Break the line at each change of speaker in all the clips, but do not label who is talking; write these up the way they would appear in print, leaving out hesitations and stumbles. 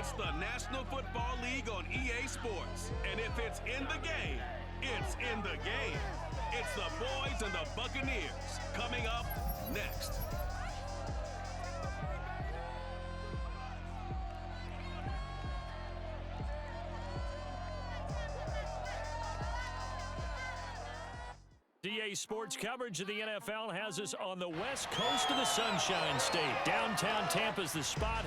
It's the National Football League on EA Sports. And if it's in the game, it's in the game. It's the boys and the Buccaneers coming up next.
EA Sports coverage of the NFL has us on the west coast of the Sunshine State. Downtown Tampa's the spot,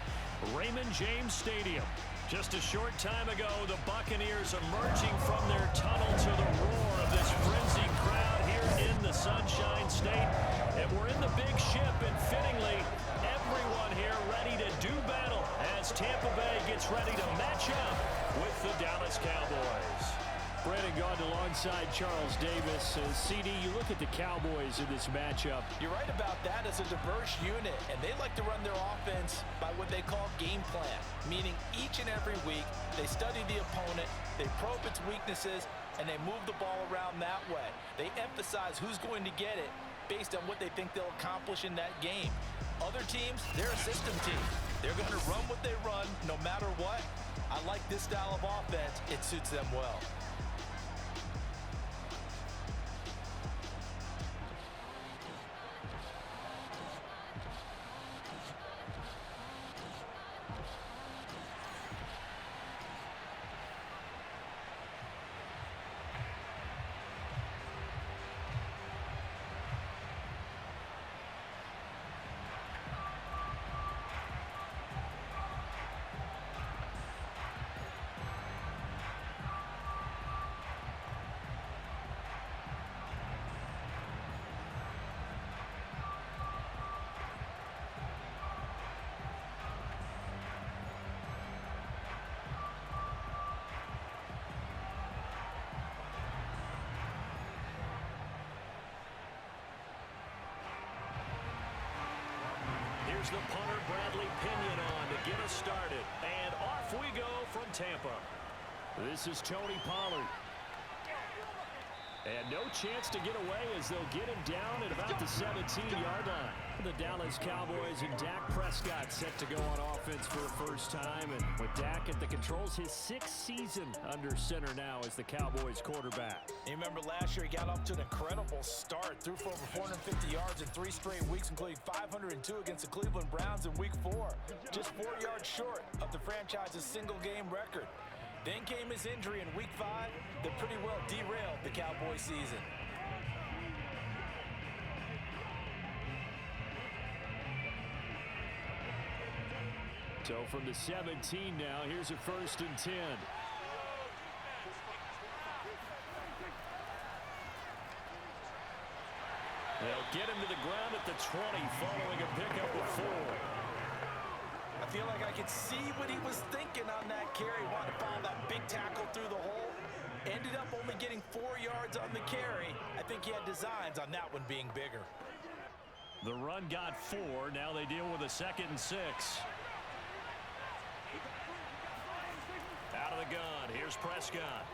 Raymond James Stadium. Just a short time ago, the Buccaneers emerging from their tunnel to the roar of this frenzied crowd here in the Sunshine State. And we're in the big ship, and fittingly, everyone here ready to do battle as Tampa Bay gets ready to match up with the Dallas Cowboys. Brandon Gaudin alongside Charles Davis. CD, you look at the Cowboys in this matchup.
You're right about that. It's a diverse unit, and they like to run their offense by what they call game plan, meaning each and every week they study the opponent, they probe its weaknesses, and they move the ball around that way. They emphasize who's going to get it based on what they think they'll accomplish in that game. Other teams, they're a system team. They're going to run what they run no matter what. I like this style of offense. It suits them well.
Here's the punter, Bradley Pinion, on to get us started. And off we go from Tampa. This is Tony Pollard. And no chance to get away as they'll get him down at about the 17-yard line. The Dallas Cowboys and Dak Prescott set to go on offense for the first time. And with Dak at the controls, his sixth season under center now as the Cowboys quarterback.
You remember last year he got off to an incredible start. Threw for over 450 yards in 3 straight weeks, including 502 against the Cleveland Browns in Week 4. Just 4 yards short of the franchise's single-game record. Then came his injury in Week 5 that pretty well derailed the Cowboys season.
So from the 17 now, here's a 1st and 10. They'll get him to the ground at the 20 following a pickup of 4.
I feel like I could see what he was thinking on that carry. Wanted to follow that big tackle through the hole. Ended up only getting 4 yards on the carry. I think he had designs on that one being bigger.
The run got 4. Now they deal with a 2nd and 6. Out of the gun. Here's Prescott.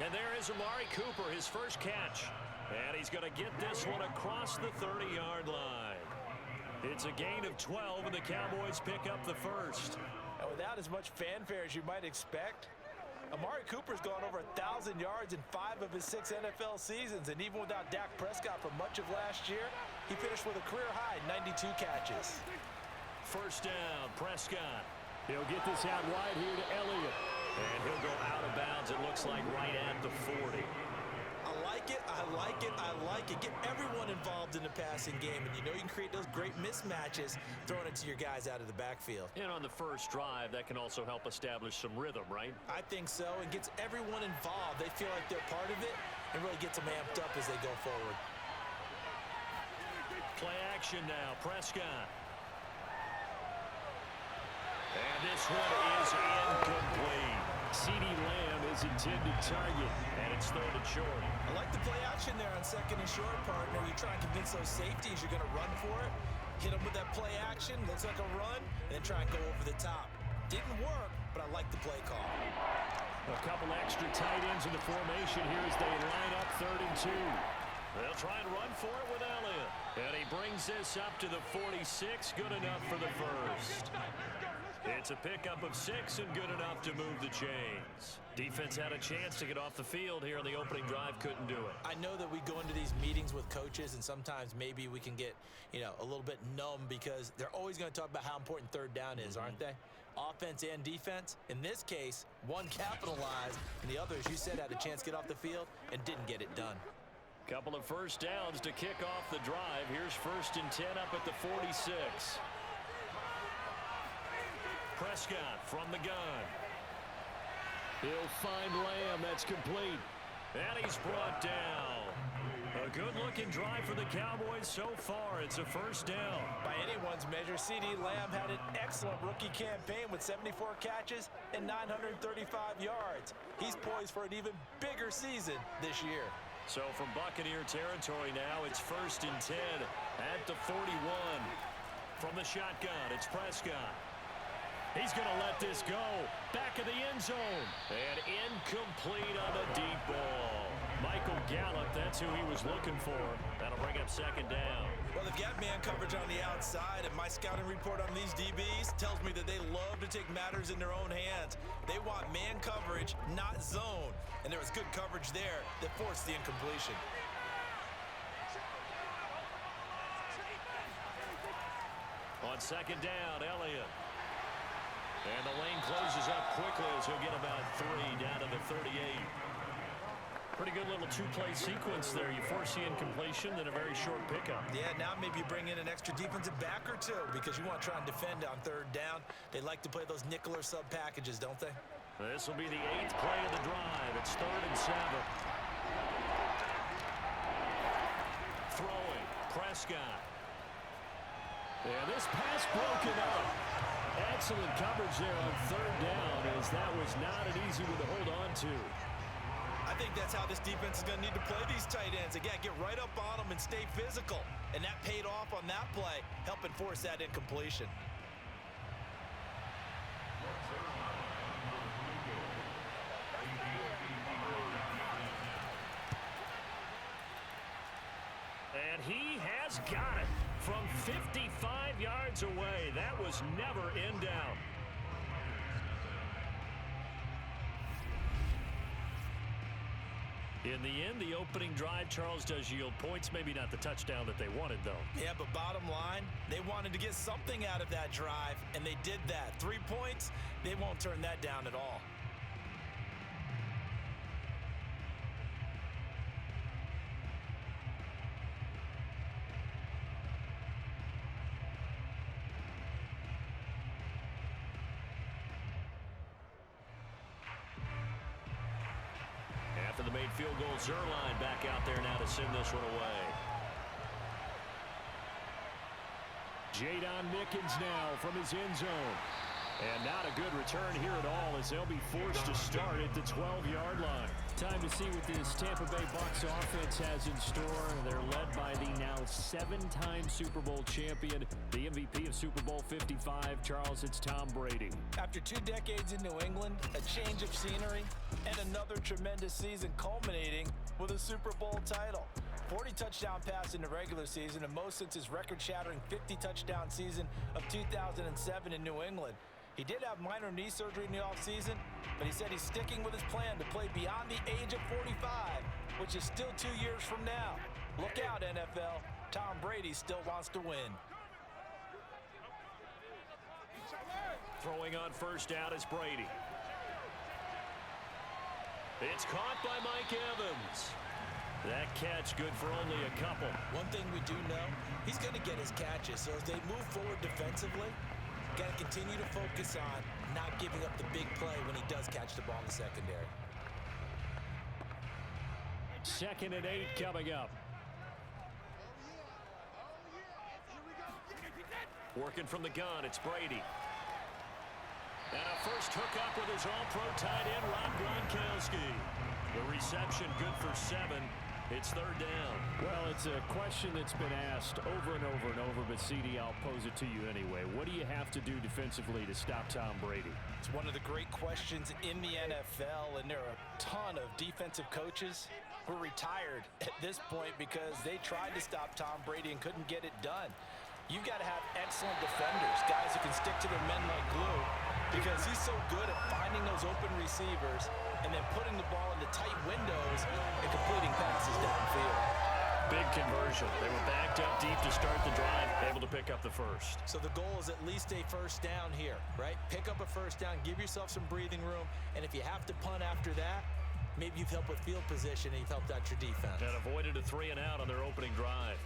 And there is Amari Cooper, his first catch. And he's going to get this one across the 30-yard line. It's a gain of 12, and the Cowboys pick up the first.
And without as much fanfare as you might expect, Amari Cooper's gone over 1,000 yards in 5 of his 6 NFL seasons. And even without Dak Prescott for much of last year, he finished with a career-high 92 catches.
First down, Prescott. He'll get this out wide here to Elliott. And he'll go out of bounds, it looks like, right at the 40.
I like it, I like it, I like it. Get everyone involved in the passing game, and you know you can create those great mismatches throwing it to your guys out of the backfield.
And on the first drive, that can also help establish some rhythm, right?
I think so, and gets everyone involved. They feel like they're part of it, and really gets them amped up as they go forward.
Play action now, Prescott. And this one is incomplete. CeeDee Lamb is intended target, and it's 3rd and short.
I like the play action there on 2nd and short, partner. You try and convince those safeties you're going to run for it. Hit them with that play action, looks like a run, and then try and go over the top. Didn't work, but I like the play call.
A couple extra tight ends in the formation here as they line up 3rd and 2. They'll try and run for it with Elliott. And he brings this up to the 46. Good enough for the first. It's a pickup of 6 and good enough to move the chains. Defense had a chance to get off the field here on the opening drive, couldn't do it.
I know that we go into these meetings with coaches, and sometimes maybe we can get, a little bit numb because they're always going to talk about how important third down is, aren't they? Offense and defense. In this case, one capitalized, and the other, as you said, had a chance to get off the field and didn't get it done.
Couple of first downs to kick off the drive. Here's 1st and 10 up at the 46. Prescott from the gun. He'll find Lamb. That's complete. And he's brought down. A good-looking drive for the Cowboys so far. It's a first down.
By anyone's measure, CeeDee Lamb had an excellent rookie campaign with 74 catches and 935 yards. He's poised for an even bigger season this year.
So from Buccaneer territory now, it's 1st and 10 at the 41. From the shotgun, it's Prescott. He's going to let this go. Back of the end zone. And incomplete on the deep ball. Michael Gallup, that's who he was looking for. That'll bring up 2nd down.
Well, they've got man coverage on the outside, and my scouting report on these DBs tells me that they love to take matters in their own hands. They want man coverage, not zone. And there was good coverage there that forced the incompletion.
On 2nd down, Elliott. And the lane closes up quickly as he'll get about 3 down to the 38. Pretty good little two-play sequence there. You force the incompletion, then a very short pickup.
Yeah, now maybe you bring in an extra defensive back or two because you want to try and defend on 3rd down. They like to play those nickel or sub packages, don't they?
This will be the 8th play of the drive. It's 3rd and 7. Throwing, Prescott. Yeah, this pass broken up. Excellent coverage there on 3rd down, as that was not an easy one to hold on to.
I think that's how this defense is going to need to play these tight ends. Again, get right up on them and stay physical. And that paid off on that play, helping force that incompletion.
And he has got it from 55 yards away. That was never in doubt. In the end, the opening drive, Charles, does yield points. Maybe not the touchdown that they wanted, though.
Yeah, but bottom line, they wanted to get something out of that drive, and they did that. 3 points, they won't turn that down at all.
After the made field goal, Zerline back out there now to send this one away. Jadon Mickens now from his end zone. And not a good return here at all, as they'll be forced to start at the 12-yard line.
Time to see what this Tampa Bay Bucs offense has in store. They're led by the now 7-time Super Bowl champion, the MVP of Super Bowl 55. Charles, it's Tom Brady.
After 2 decades in New England, a change of scenery, and another tremendous season culminating with a Super Bowl title. 40 touchdown pass in the regular season, and most since his record-shattering 50-touchdown season of 2007 in New England. He did have minor knee surgery in the offseason, but he said he's sticking with his plan to play beyond the age of 45, which is still 2 years from now. Look out, NFL. Tom Brady still wants to win.
Throwing on first down is Brady. It's caught by Mike Evans. That catch good for only a couple.
One thing we do know, he's going to get his catches, so as they move forward defensively, got to continue to focus on not giving up the big play when he does catch the ball in the secondary.
2nd and 8 coming up. Working from the gun, it's Brady. And a first hookup with his all-pro tight end, Rob Gronkowski. The reception good for 7. It's 3rd down.
Well, it's a question that's been asked over and over and over, but CD, I'll pose it to you anyway. What do you have to do defensively to stop Tom Brady?
It's one of the great questions in the NFL, and there are a ton of defensive coaches who are retired at this point because they tried to stop Tom Brady and couldn't get it done. You've got to have excellent defenders, guys who can stick to their men like glue, because he's so good at finding those open receivers and then putting the ball into tight windows and completing passes downfield.
Big conversion. They were backed up deep to start the drive, able to pick up the first.
So the goal is at least a first down here, right? Pick up a first down, give yourself some breathing room, and if you have to punt after that, maybe you've helped with field position and you've helped out your defense.
And avoided a 3 and out on their opening drive.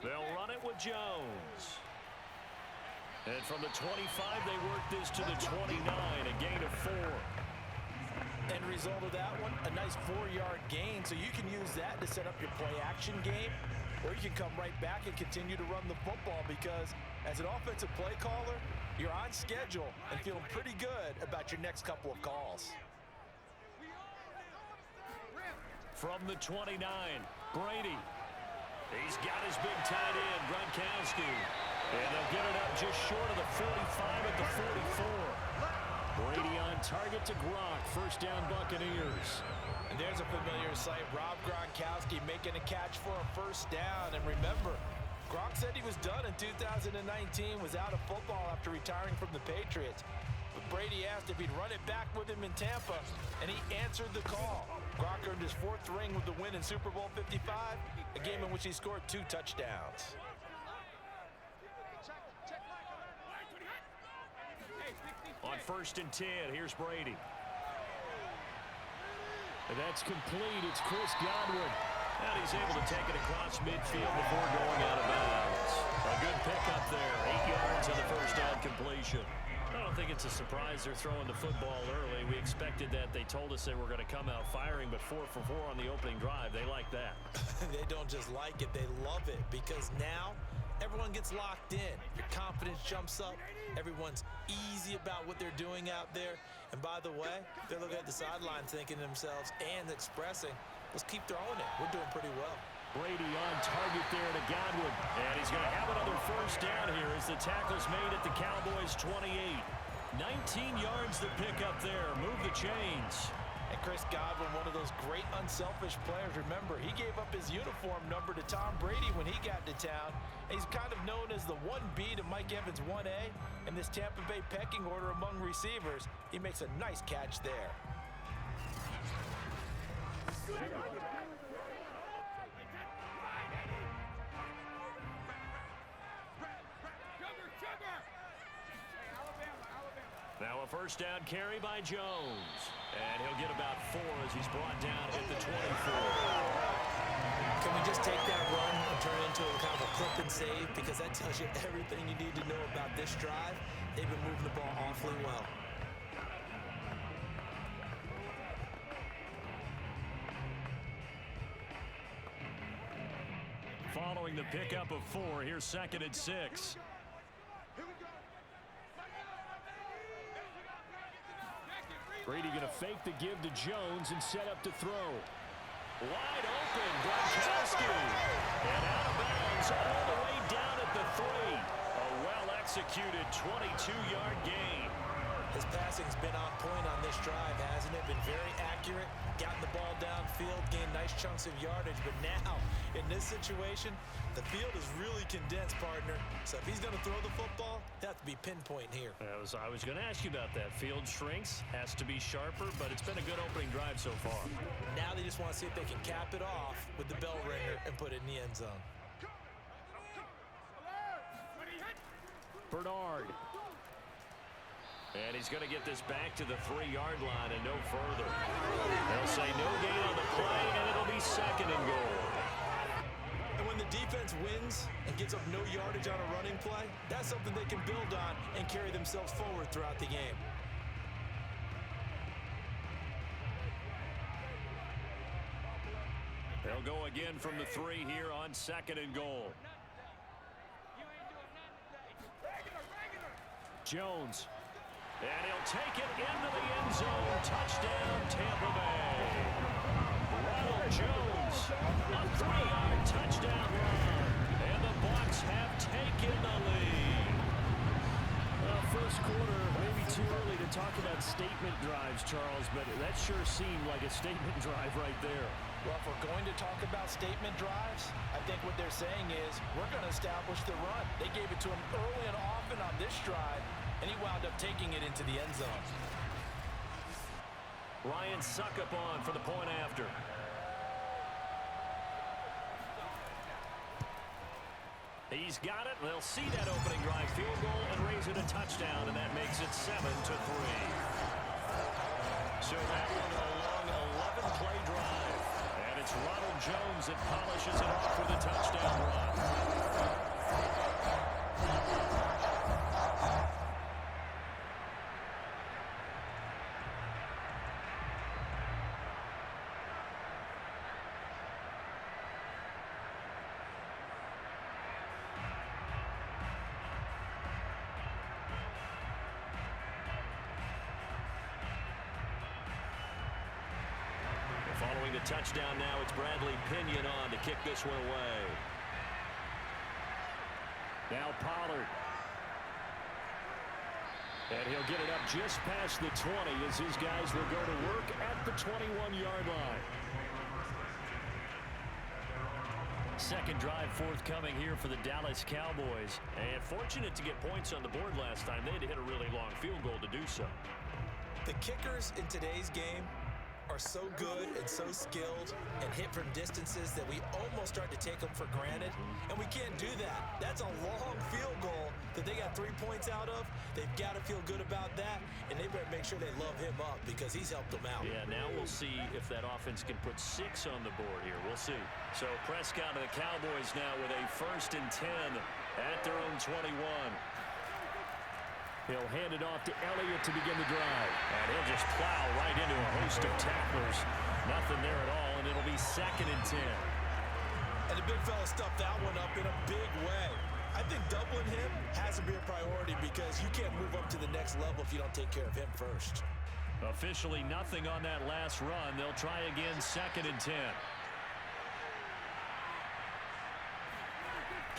They'll run it with Jones. And from the 25, they work this to the 29, a gain of 4.
End result of that one, a nice 4-yard gain, so you can use that to set up your play-action game, or you can come right back and continue to run the football because as an offensive play caller, you're on schedule and feeling pretty good about your next couple of calls.
From the 29, Brady. He's got his big tight end, Gronkowski. And they'll get it up just short of the 45 at the 44. Brady on target to Gronk. First down, Buccaneers.
And there's a familiar sight. Rob Gronkowski making a catch for a first down. And remember, Gronk said he was done in 2019, was out of football after retiring from the Patriots. But Brady asked if he'd run it back with him in Tampa, and he answered the call. Gronk earned his 4th ring with the win in Super Bowl 55, a game in which he scored 2 touchdowns.
On 1st and 10, here's Brady.
And that's complete. It's Chris Godwin.
And he's able to take it across midfield before going out of bounds. A good pickup there. 8 yards on the first down completion. I don't think it's a surprise they're throwing the football early. We expected that. They told us they were going to come out firing, but 4 for 4 on the opening drive. They like that.
They don't just like it, they love it, because now everyone gets locked in. Your confidence jumps up. Everyone's easy about what they're doing out there. And by the way, they're looking at the sideline thinking to themselves and expressing, let's keep throwing it. We're doing pretty well.
Brady on target there to Godwin. And he's going to have another first down here as the tackle's made at the Cowboys' 28. 19 yards to pick up there. Move the chains.
And Chris Godwin, one of those great unselfish players. Remember, he gave up his uniform number to Tom Brady when he got to town. And he's kind of known as the 1B to Mike Evans' 1A. In this Tampa Bay pecking order among receivers, he makes a nice catch there.
Now a first down carry by Jones. And he'll get about 4 as he's brought down at the 24.
Can we just take that run and turn it into a kind of a clip and save? Because that tells you everything you need to know about this drive. They've been moving the ball awfully well.
Following the pickup of 4, here's 2nd and 6.
Brady going to fake the give to Jones and set up to throw.
Wide open, Gronkowski. And out of bounds all the way down at the 3. A well-executed 22-yard gain.
His passing's been on point on this drive, hasn't it? Been very accurate, gotten the ball downfield, gained nice chunks of yardage. But now, in this situation, the field is really condensed, partner. So if he's going to throw the football, that has to be pinpoint here.
I was going to ask you about that. Field shrinks, has to be sharper, but it's been a good opening drive so far.
Now they just want to see if they can cap it off with the bell ringer and put it in the end zone.
Bernard.
And he's going to get this back to the 3-yard line and no further. They'll say no gain on the play, and it'll be 2nd and goal.
And when the defense wins and gets up no yardage on a running play, that's something they can build on and carry themselves forward throughout the game.
They'll go again from the 3 here on 2nd and goal.
Jones.
And he'll take it into the end zone. Touchdown, Tampa Bay. Ronald Jones, a 3-yard touchdown run. And the
talk about statement drives, Charles, but that sure seemed like a statement drive right there.
Well, if we're going to talk about statement drives, I think what they're saying is we're going to establish the run. They gave it to him early and often on this drive, and he wound up taking it into the end zone.
Ryan Suckup on for the point after. He's got it. They'll see that opening drive field goal and raise it a touchdown, and that makes it 7-3. So that one a long 11-play drive. And it's Ronald Jones that polishes it off with a touchdown run. Following the touchdown now, it's Bradley Pinion on to kick this one away.
Now Pollard. And he'll get it up just past the 20 as his guys will go to work at the 21-yard line. Second drive forthcoming here for the Dallas Cowboys.
And fortunate to get points on the board last time. They had to hit a really long field goal to do so.
The kickers in today's game are so good and so skilled and hit from distances that we almost start to take them for granted, and we can't do that. That's a long field goal that they got 3 points out of. They've got to feel good about that, and they better make sure they love him up because he's helped them out.
Yeah, now we'll see if that offense can put 6 on the board here. We'll see. So Prescott and the Cowboys now with a 1st and 10 at their own 21.
He'll hand it off to Elliott to begin the drive.
And he'll just plow right into a host of tacklers. Nothing there at all, and it'll be 2nd and 10.
And the big fella stuffed that one up in a big way. I think doubling him has to be a priority because you can't move up to the next level if you don't take care of him first.
Officially nothing on that last run. They'll try again 2nd and 10.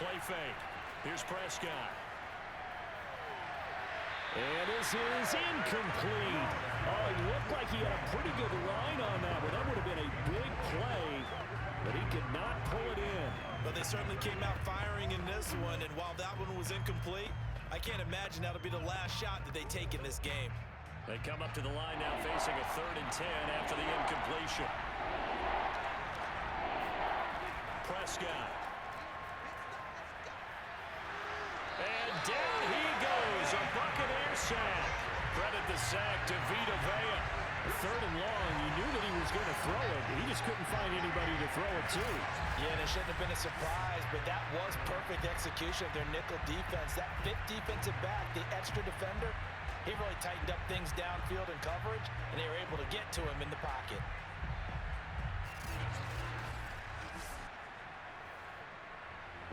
Play fake. Here's Prescott.
And this is incomplete. Oh, it looked like he had a pretty good line on that one. That would have been a big play, but he could not pull it in.
But they certainly came out firing in this one, and while that one was incomplete, I can't imagine that'll be the last shot that they take in this game.
They come up to the line now facing a 3rd and 10 after the incompletion. Prescott. And down he goes, a Buccaneer sack. Credit the sack to Vita Vea.
3rd and long, you knew that he was going to throw it. He just couldn't find anybody to throw it to.
Yeah, and it shouldn't have been a surprise, but that was perfect execution of their nickel defense. That 5th defensive back, the extra defender, he really tightened up things downfield in coverage, and they were able to get to him in the pocket.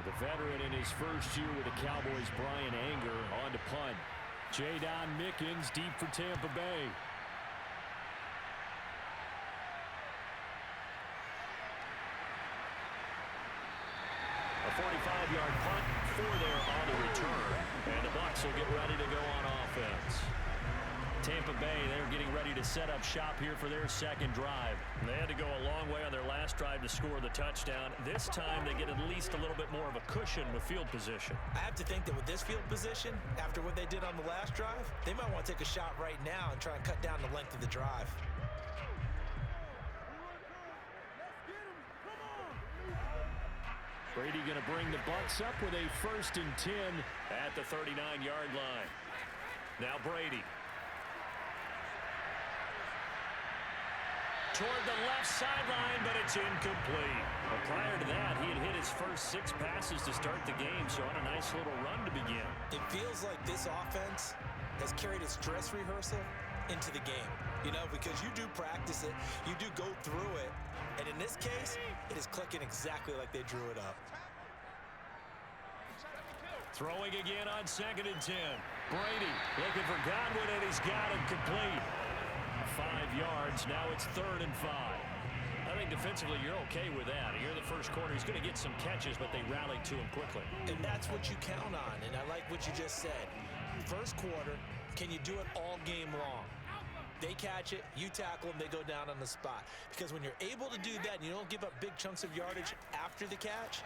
The veteran in his first year with the Cowboys, Brian Anger, on to punt. Jadon Mickens deep for Tampa Bay.
A 45-yard punt for their on the return. And the Bucs will get ready to go on offense. Tampa Bay, they're getting ready to set up shop here for their 2nd drive. They had to go a long way on their last drive to score the touchdown. This time they get at least a little bit more of a cushion with field position.
I have to think that with this field position, after what they did on the last drive, they might want to take a shot right now and try and cut down the length of the drive.
Brady going to bring the Bucs up with a 1st and 10
at the 39-yard line. Now Brady. Toward the left sideline, but it's incomplete. Well, prior to that, he had hit his first 6 passes to start the game, so on a nice little run to begin.
It feels like this offense has carried its dress rehearsal into the game. You know, because you do practice it, you do go through it, and in this case, it is clicking exactly like they drew it up.
Throwing again on 2nd and 10. Brady looking for Godwin, and he's got it complete. 5 yards. Now it's 3rd and 5. I think defensively you're okay with that. Here in the first quarter, he's going to get some catches, but they rallied to him quickly.
And that's what you count on, and I like what you just said. First quarter, Can you do it all game long? They catch it, you tackle them, they go down on the spot. Because when you're able to do that and you don't give up big chunks of yardage after the catch,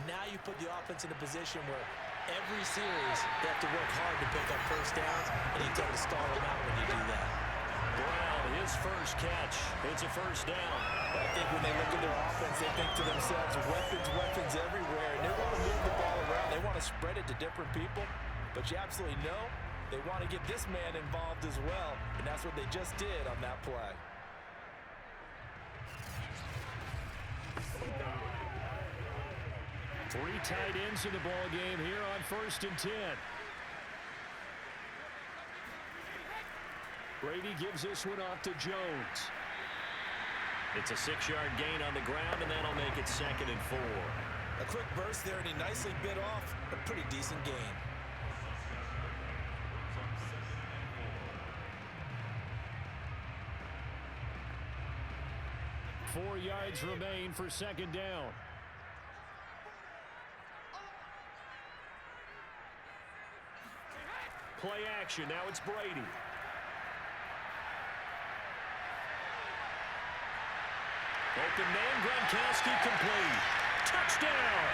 now you put the offense in a position where every series they have to work hard to pick up first downs, and you tend to stall them out when you do that.
Brown, his first catch. It's a first down.
I think when they look at their offense, they think to themselves, weapons everywhere. And they want to move the ball around. They want to spread it to different people. But you absolutely know they want to get this man involved as well. And that's what they just did on that play.
Three tight ends in the ball game here on 1st and 10. Brady gives this one off to Jones.
It's a 6-yard gain on the ground, and that'll make it 2nd and 4.
A quick burst there, and he nicely bit off a pretty decent gain.
Four yards remain for 2nd down. Play action. Now it's Brady. Open man, Gronkowski complete. Touchdown!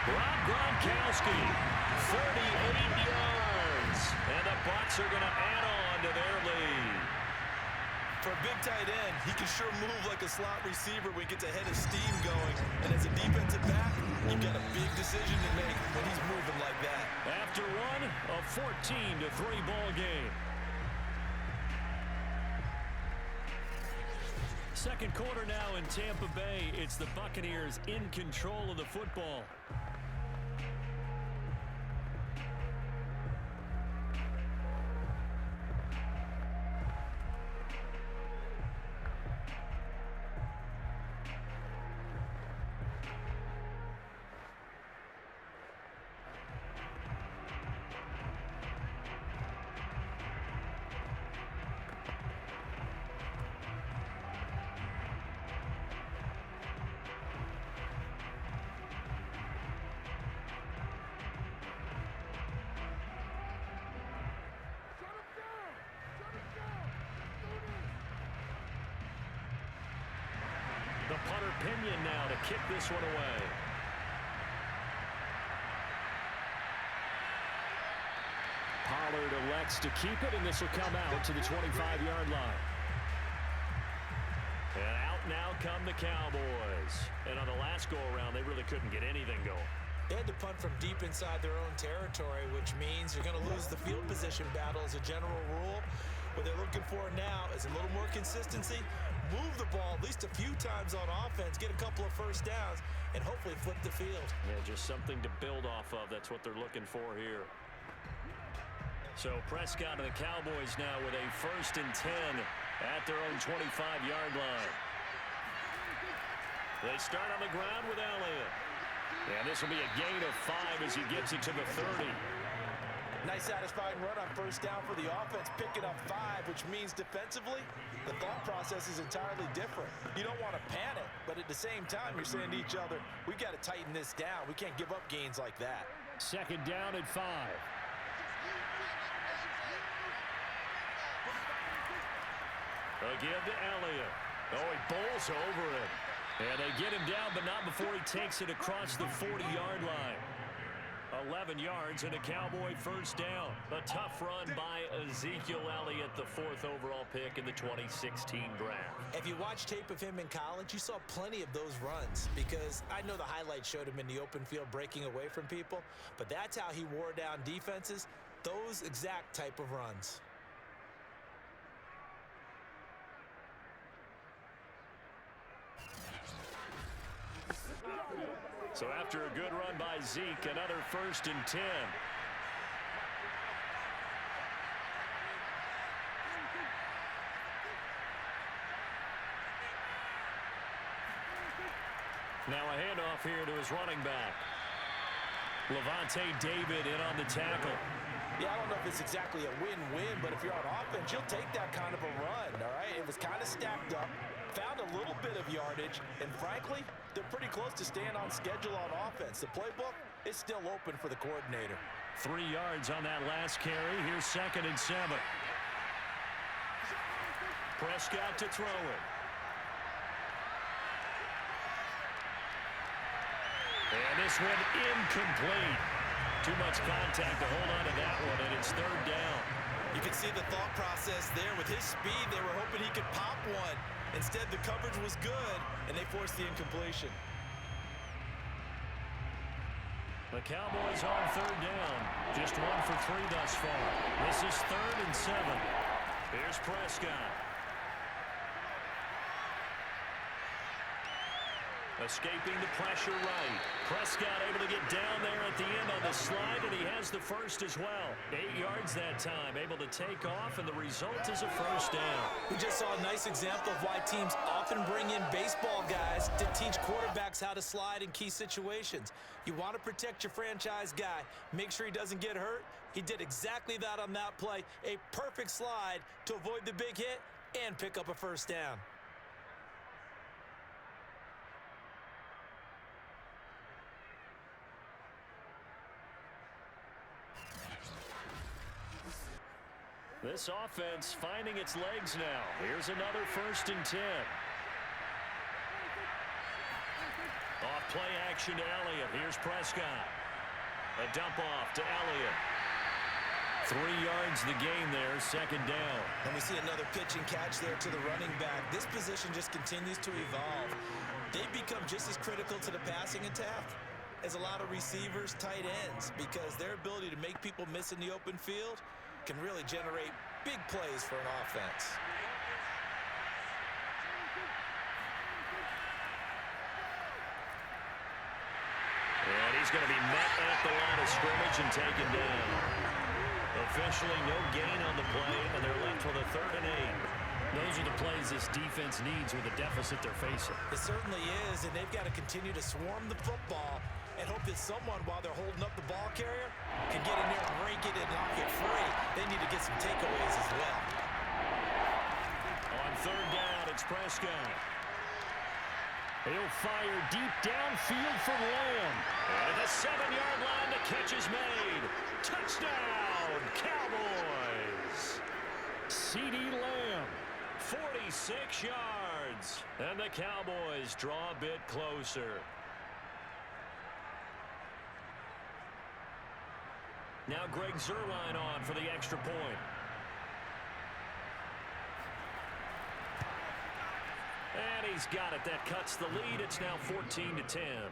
Rob Gronkowski, 48 yards. And the Bucs are going to add on to their lead.
For a big tight end, he can sure move like a slot receiver when he gets a head of steam going. And as a defensive back, you've got a big decision to make when he's moving like that.
After one, a 14-3 ball game. Second quarter now in Tampa Bay. It's the Buccaneers in control of the football. The punter Pinion now to kick this one away.
Pollard elects to keep it, and this will come out to the 25-yard line.
And out now come the Cowboys. And on the last go-around, they really couldn't get anything going.
They had to punt from deep inside their own territory, which means you're going to lose the field position battle as a general rule. What they're looking for now is a little more consistency, move the ball at least a few times on offense, get a couple of first downs, and hopefully flip the field.
Yeah, just something to build off of. That's what they're looking for here. So Prescott and the Cowboys now with a 1st and 10 at their own 25-yard line. They start on the ground with Elliott. And this will be a gain of 5 as he gets it to the 30.
Nice satisfying run on first down for the offense, picking up 5, which means defensively, the thought process is entirely different. You don't want to panic, but at the same time, you're saying to each other, we've got to tighten this down. We can't give up gains like that.
2nd down at 5.
Again to Elliott. Oh, he bowls over it. And they get him down, but not before he takes it across the 40-yard line. 11 yards and a Cowboy first down. A tough run by Ezekiel Elliott, the 4th overall pick in the 2016 draft.
If you watch tape of him in college, you saw plenty of those runs, because I know the highlights showed him in the open field breaking away from people, but that's how he wore down defenses, those exact type of runs.
So after a good run by Zeke, another 1st and 10. Now a handoff here to his running back. Levante David in on the tackle.
Yeah, I don't know if it's exactly a win-win, but if you're on offense, you'll take that kind of a run, all right? It was kind of stacked up, found a little bit of yardage, and frankly, they're pretty close to staying on schedule on offense. The playbook is still open for the coordinator.
3 yards on that last carry. Here's 2nd and 7. Prescott to throw it. And this one incomplete. Too much contact to hold on to that one, and it's 3rd down.
You can see the thought process there. With his speed, they were hoping he could pop one. Instead, the coverage was good, and they forced the incompletion.
The Cowboys on 3rd down. Just 1 for 3 thus far. This is 3rd and 7. Here's Prescott. Escaping the pressure right. Prescott able to get down there at the end on the slide, and he has the first as well. 8 yards that time, able to take off, and the result is a 1st down.
We just saw a nice example of why teams often bring in baseball guys to teach quarterbacks how to slide in key situations. You want to protect your franchise guy. Make sure he doesn't get hurt. He did exactly that on that play. A perfect slide to avoid the big hit and pick up a 1st down.
This offense finding its legs now. Here's another 1st and 10. Off play action to Elliott. Here's Prescott. A dump off to Elliott. 3 yards the gain there, 2nd down.
And we see another pitch and catch there to the running back. This position just continues to evolve. They become just as critical to the passing attack as a lot of receivers, tight ends, because their ability to make people miss in the open field can really generate big plays for an offense.
And he's going to be met at the line of scrimmage and taken down. Officially no gain on the play, and they're left with a 3rd and 8. Those are the plays this defense needs with the deficit they're facing.
It certainly is, and they've got to continue to swarm the football and hope that someone, while they're holding up the ball carrier, can get in there and rake it and knock it free. They need to get some takeaways as well.
On 3rd down, it's Prescott. He'll fire deep downfield from Lamb. And at the 7-yard line, the catch is made. Touchdown, Cowboys! CeeDee Lamb, 46 yards. And the Cowboys draw a bit closer. Now Greg Zuerlein on for the extra point. And he's got it. That cuts the lead. It's now 14-10.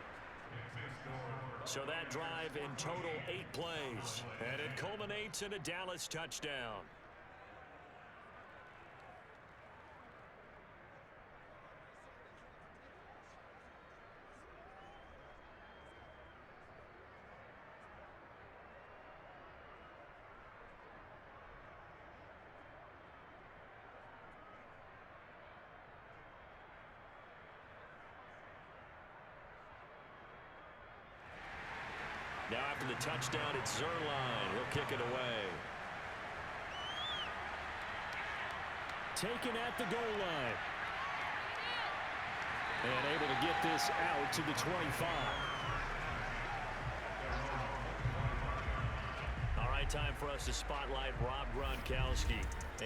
So that drive in total 8 plays. And it culminates in a Dallas touchdown. Now after the touchdown, it's Zuerlein. He'll kick it away. Taken at the goal line. And able to get this out to the 25. All right, time for us to spotlight Rob Gronkowski.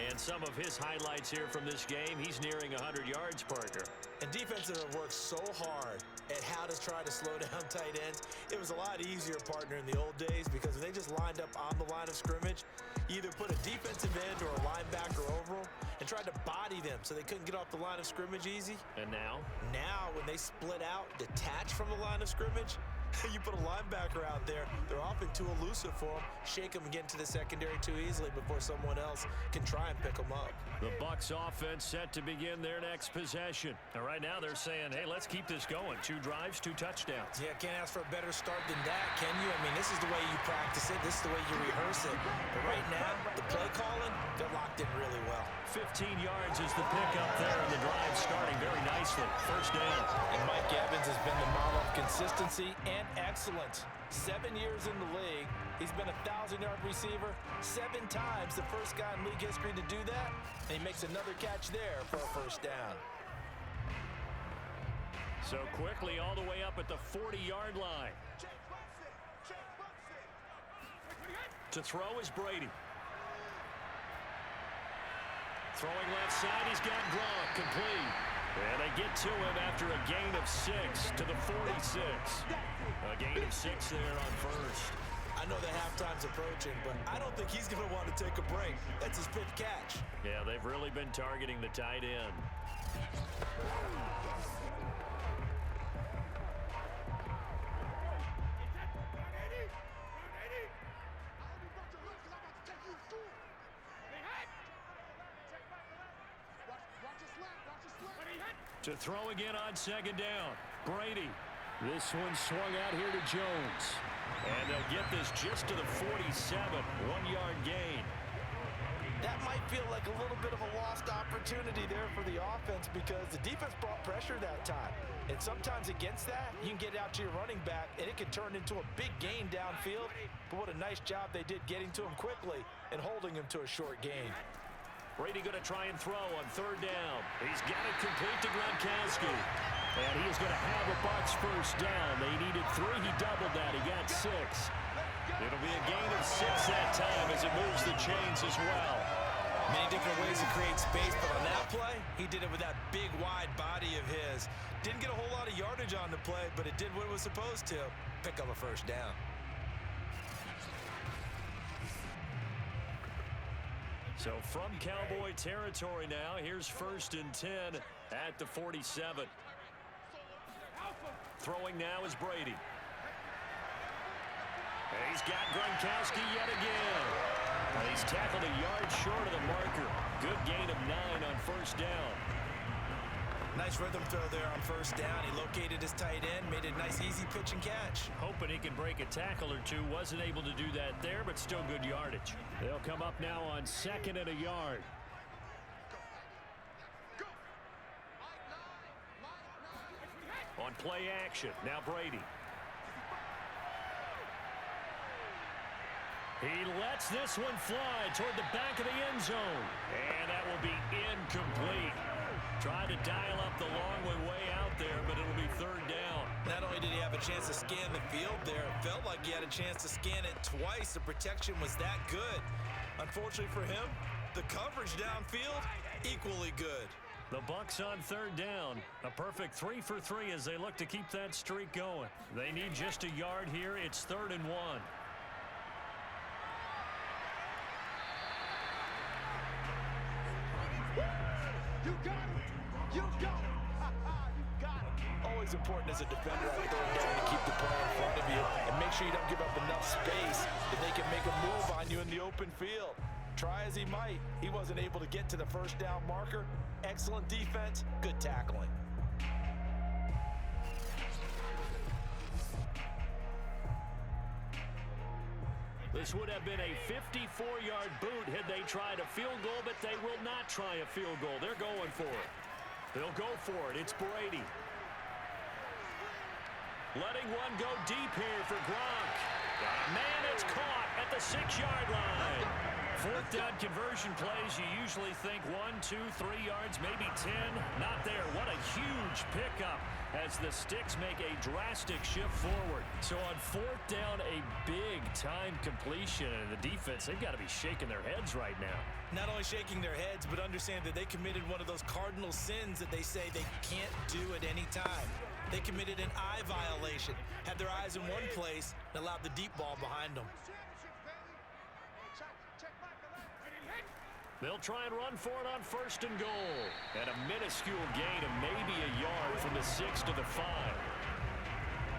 And some of his highlights here from this game, he's nearing 100 yards, Parker.
And defenses have worked so hard at how to try to slow down tight ends. It was a lot easier, partner, in the old days because when they just lined up on the line of scrimmage, you either put a defensive end or a linebacker over them and tried to body them so they couldn't get off the line of scrimmage easy.
And now?
Now, when they split out, detach from the line of scrimmage, you put a linebacker out there, they're often too elusive for them. Shake them and get into the secondary too easily before someone else can try and pick them up.
The Bucs offense set to begin their next possession. And right now they're saying, hey, let's keep this going. 2 drives, 2 touchdowns.
Yeah, can't ask for a better start than that, can you? I mean, this is the way you practice it. This is the way you rehearse it. But right now, the play calling, they're locked in really well.
15 yards is the pickup there, and the drive starting very nicely. 1st down.
And Mike Evans has been the model of consistency and excellence. 7 years in the league. He's been a 1,000-yard receiver 7 times, the first guy in league history to do that. And he makes another catch there for a 1st down.
So quickly all the way up at the 40-yard line. To throw is Brady. Throwing left side, he's got Gronk, complete. And they get to him after a gain of 6 to the 46. A gain of 6 there on first.
I know the halftime's approaching, but I don't think he's going to want to take a break. That's his 5th catch.
Yeah, they've really been targeting the tight end. To throw again on second down. Brady. This one swung out here to Jones. And they'll get this just to the 47. 1-yard gain.
That might feel like a little bit of a lost opportunity there for the offense because the defense brought pressure that time. And sometimes against that, you can get out to your running back, and it can turn into a big gain downfield. But what a nice job they did getting to him quickly and holding him to a short gain.
Brady going to try and throw on third down. He's got it complete to Gronkowski. And he is going to have a Bucs first down. They needed 3. He doubled that. He got 6. It'll be a gain of 6 that time as it moves the chains as well.
Many different ways to create space, but on that play, he did it with that big, wide body of his. Didn't get a whole lot of yardage on the play, but it did what it was supposed to. Pick up a first down.
So from Cowboy territory now, here's 1st and 10 at the 47. Throwing now is Brady. He's got Gronkowski yet again. He's tackled a yard short of the marker. Good gain of 9 on first down.
Nice rhythm throw there on first down. He located his tight end, made a nice easy pitch and catch.
Hoping he can break a tackle or two. Wasn't able to do that there, but still good yardage. They'll come up now on 2nd and a yard. On play action, now Brady. He lets this one fly toward the back of the end zone. And that will be incomplete. Tried to dial up the long way out there, but it'll be 3rd down.
Not only did he have a chance to scan the field there, it felt like he had a chance to scan it twice. The protection was that good. Unfortunately for him, the coverage downfield, equally good.
The Bucs on 3rd down. A perfect 3 for 3 as they look to keep that streak going. They need just a yard here. It's 3rd and 1.
You got it. You got it. You got it. Always important as a defender on 3rd down to keep the play in front of you and make sure you don't give up enough space that they can make a move on you in the open field. Try as he might, he wasn't able to get to the first down marker. Excellent defense, good tackling.
This would have been a 54-yard boot had they tried a field goal, but they will not try a field goal. They're going for it. They'll go for it. It's Brady. Letting one go deep here for Gronk. Man, it's caught at the 6-yard line. 4th down conversion plays, you usually think 1, 2, 3 yards, maybe 10. Not there. What a huge pickup as the Sticks make a drastic shift forward. So on 4th down, a big-time completion. And the defense, they've got to be shaking their heads right now.
Not only shaking their heads, but understand that they committed one of those cardinal sins that they say they can't do at any time. They committed an eye violation, had their eyes in one place, and allowed the deep ball behind them.
They'll try and run for it on 1st and goal. And a minuscule gain of maybe a yard from the 6 to the 5.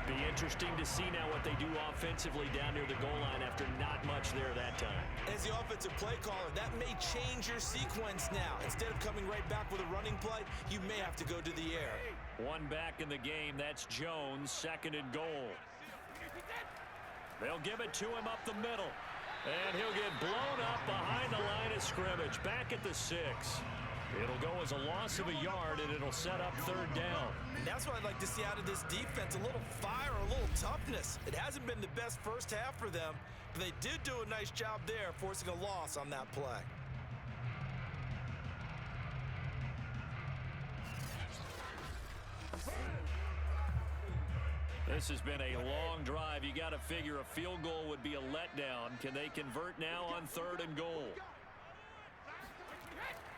Be interesting to see now what they do offensively down near the goal line after not much there that time.
As the offensive play caller, that may change your sequence now. Instead of coming right back with a running play, you may have to go to the air.
One back in the game, that's Jones, 2nd and goal. They'll give it to him up the middle. And he'll get blown up behind the line of scrimmage, back at the 6. It'll go as a loss of a yard, and it'll set up 3rd down.
And that's what I'd like to see out of this defense, a little fire, a little toughness. It hasn't been the best first half for them, but they did do a nice job there, forcing a loss on that play.
This has been a long drive. You got got to figure a field goal would be a letdown. Can they convert now on 3rd and goal?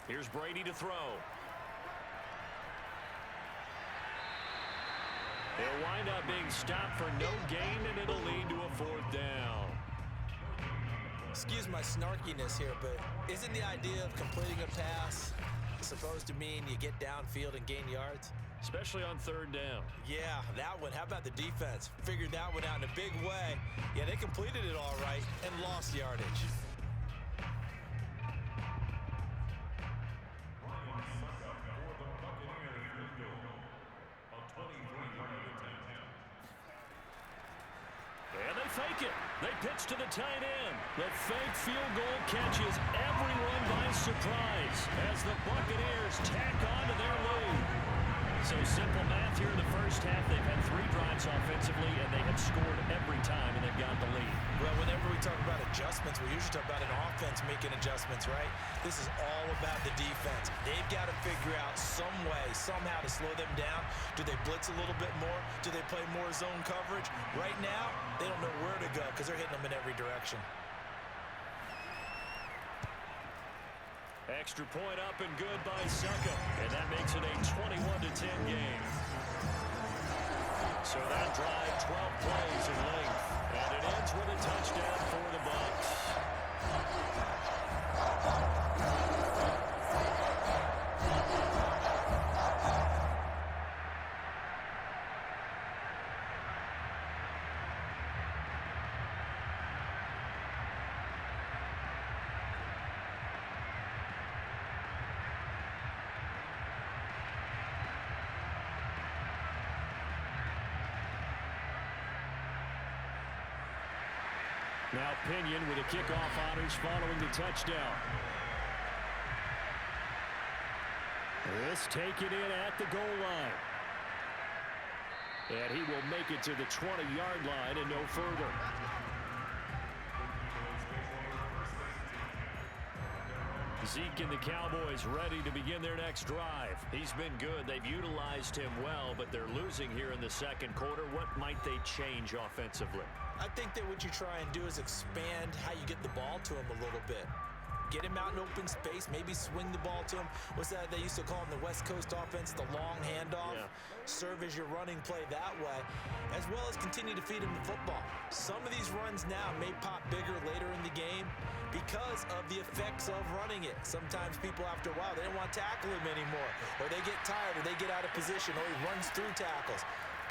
Here's Brady to throw. They'll wind up being stopped for no gain, and it'll lead to a 4th down.
Excuse my snarkiness here, but isn't the idea of completing a pass supposed to mean you get downfield and gain yards?
Especially on 3rd down.
Yeah, that one. How about the defense? Figured that one out in a big way. Yeah, they completed it all right and lost yardage.
And they fake it. They pitch to the tight end. The fake field goal catches everyone by surprise as the Buccaneers tack on to their lead. So simple math here in the first half. They've had 3 drives offensively, and they have scored every time, and they've got the lead.
Well, whenever we talk about adjustments, we usually talk about an offense making adjustments, right? This is all about the defense. They've got to figure out some way, somehow to slow them down. Do they blitz a little bit more? Do they play more zone coverage? Right now, they don't know where to go because they're hitting them in every direction.
Extra point up and good by Suckup, and that makes it a 21-10 game. So that drive, 12 plays in length, and it ends with a touchdown for the Bucs. Now Pinion with a kickoff honors following the touchdown. This taken in at the goal line. And he will make it to the 20-yard line and no further. Zeke and the Cowboys ready to begin their next drive. He's been good. They've utilized him well, but they're losing here in the second quarter. What might they change offensively?
I think that what you try and do is expand how you get the ball to him a little bit. Get him out in open space, maybe swing the ball to him. What's that they used to call in the West Coast offense, the long handoff? Yeah. Serve as your running play that way, as well as continue to feed him the football. Some of these runs now may pop bigger later in the game because of the effects of running it. Sometimes people, after a while, they don't want to tackle him anymore, or they get tired, or they get out of position, or he runs through tackles.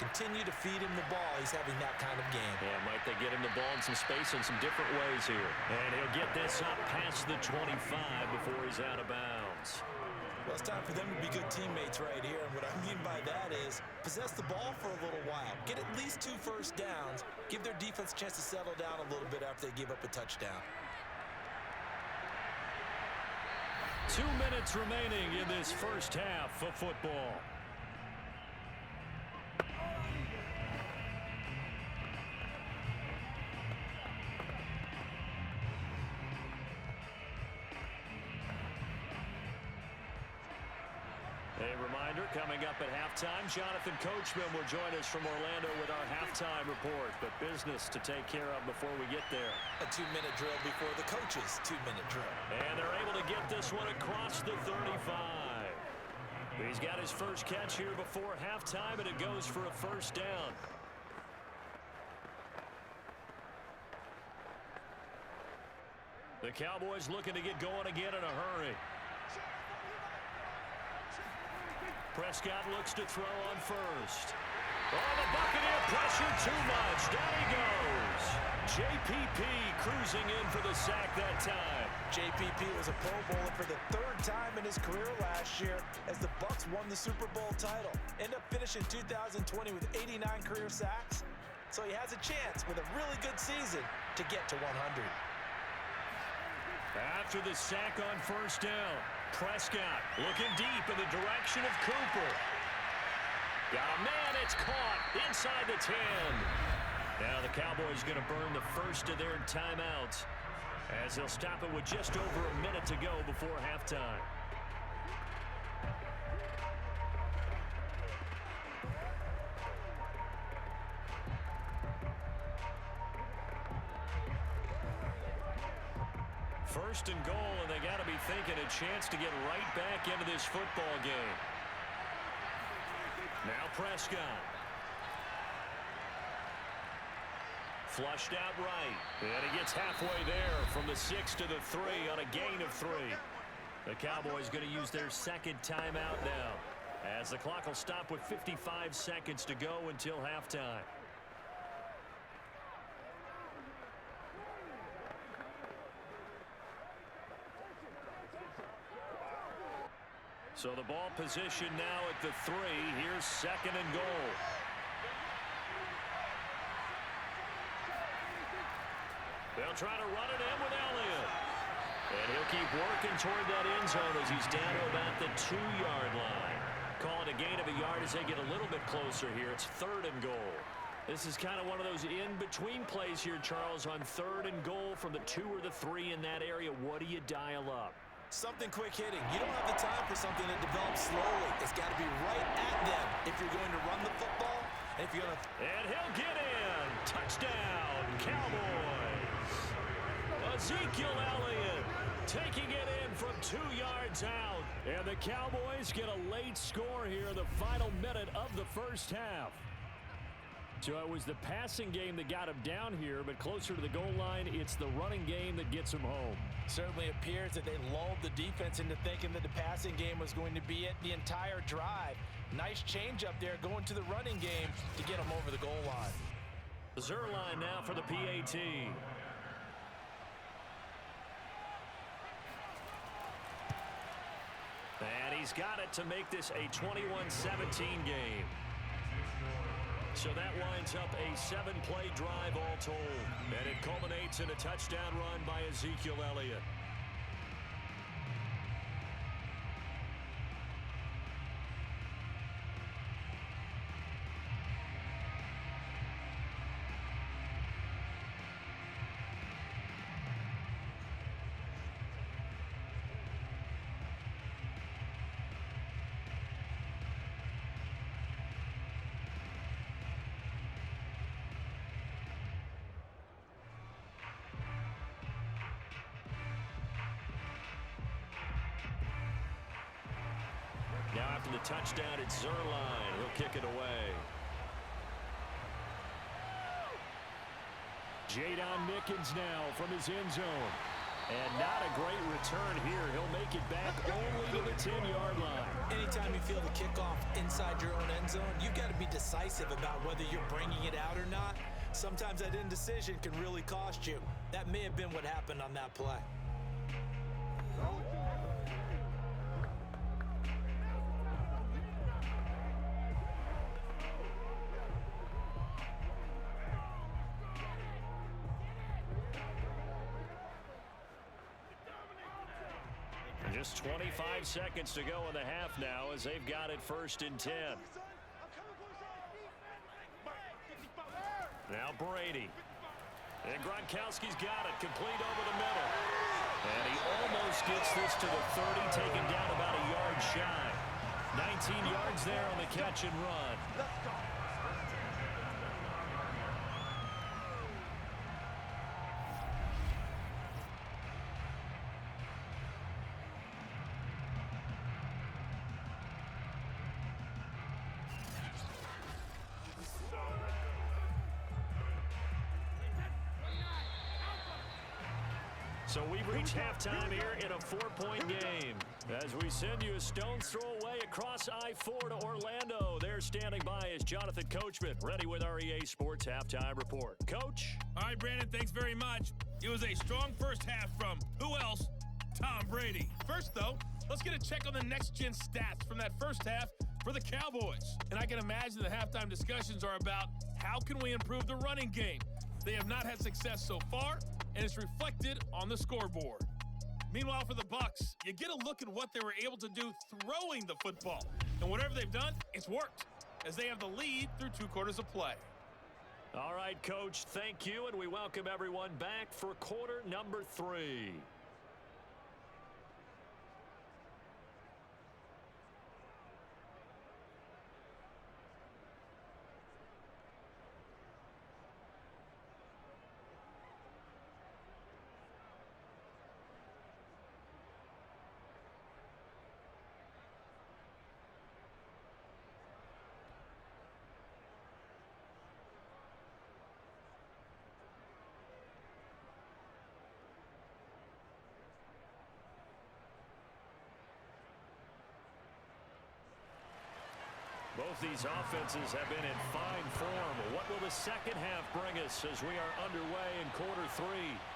Continue to feed him the ball. He's having that kind of game.
Yeah, might they get him the ball in some space in some different ways here. And he'll get this up past the 25 before he's out of bounds.
Well, it's time for them to be good teammates right here. And what I mean by that is possess the ball for a little while. Get at least 2 first downs. Give their defense a chance to settle down a little bit after they give up a touchdown.
2 minutes remaining in this first half of football. A reminder, coming up at halftime, Jonathan Coachman will join us from Orlando with our halftime report. But business to take care of before we get there.
A 2-minute drill before the coach's 2-minute drill.
And they're able to get this one across the 35. He's got his first catch here before halftime, and it goes for a first down. The Cowboys looking to get going again in a hurry. Prescott looks to throw on first. Oh, the Buccaneer pressure too much. Down he goes. JPP cruising in for the sack that time.
JPP was a Pro Bowler for the 3rd time in his career last year as the Bucs won the Super Bowl title. Ended up finishing 2020 with 89 career sacks. So he has a chance with a really good season to get to 100.
After the sack on first down, Prescott looking deep in the direction of Cooper. Got a man, it's caught inside the 10. Now the Cowboys going to burn the first of their timeouts as they'll stop it with just over a minute to go before halftime. First and goal, and they got to be thinking a chance to get right back into this football game. Now Prescott. Flushed out right. And he gets halfway there from the 6 to the 3 on a gain of 3. The Cowboys going to use their second timeout now, as the clock will stop with 55 seconds to go until halftime. So the ball position now at the 3. Here's second and goal. They'll try to run it in with Elliott. And he'll keep working toward that end zone as he's down to about the 2-yard line. Call it a gain of a yard as they get a little bit closer here. It's third and goal. This is kind of one of those in-between plays here, Charles, on third and goal from the 2 or the 3 in that area. What do you dial up?
Something quick hitting. You don't have the time for something that develops slowly. It's got to be right at them if you're going to run the football. And if you're going to...
And he'll get in. Touchdown, Cowboys. Ezekiel Elliott taking it in from 2 yards out. And the Cowboys get a late score here in the final minute of the first half. So it was the passing game that got him down here, but closer to the goal line, it's the running game that gets him home.
Certainly appears that they lulled the defense into thinking that the passing game was going to be it the entire drive. Nice change up there going to the running game to get him over the goal line.
Zerline now for the PAT. And he's got it to make this a 21-17 game. So that winds up a 7-play drive all told. And it culminates in a touchdown run by Ezekiel Elliott. Now after the touchdown, it's Zerline. He'll kick it away. Jadon Mickens now from his end zone. And not a great return here. He'll make it back only to the 10-yard line.
Anytime you feel the kickoff inside your own end zone, you've got to be decisive about whether you're bringing it out or not. Sometimes that indecision can really cost you. That may have been what happened on that play.
Just 25 seconds to go in the half now as they've got it first and 10. Now Brady. And Gronkowski's got it, complete over the middle. And he almost gets this to the 30, taken down about a yard shy. 19 yards there on the catch and run. So we've reached halftime here in a 4-point game. As we send you a stone's throw away across I-4 to Orlando. There standing by is Jonathan Coachman, ready with our EA Sports Halftime Report. Coach?
All right, Brandon, thanks very much. It was a strong first half from, who else? Tom Brady. First, though, let's get a check on the next-gen stats from that first half for the Cowboys. And I can imagine the halftime discussions are about how can we improve the running game. They have not had success so far, and it's reflected on the scoreboard. Meanwhile, for the Bucs, you get a look at what they were able to do throwing the football. And whatever they've done, it's worked, as they have the lead through 2 quarters of play.
All right, Coach, thank you, and we welcome everyone back for quarter number 3. Both these offenses have been in fine form. What will the second half bring us as we are underway in quarter 3?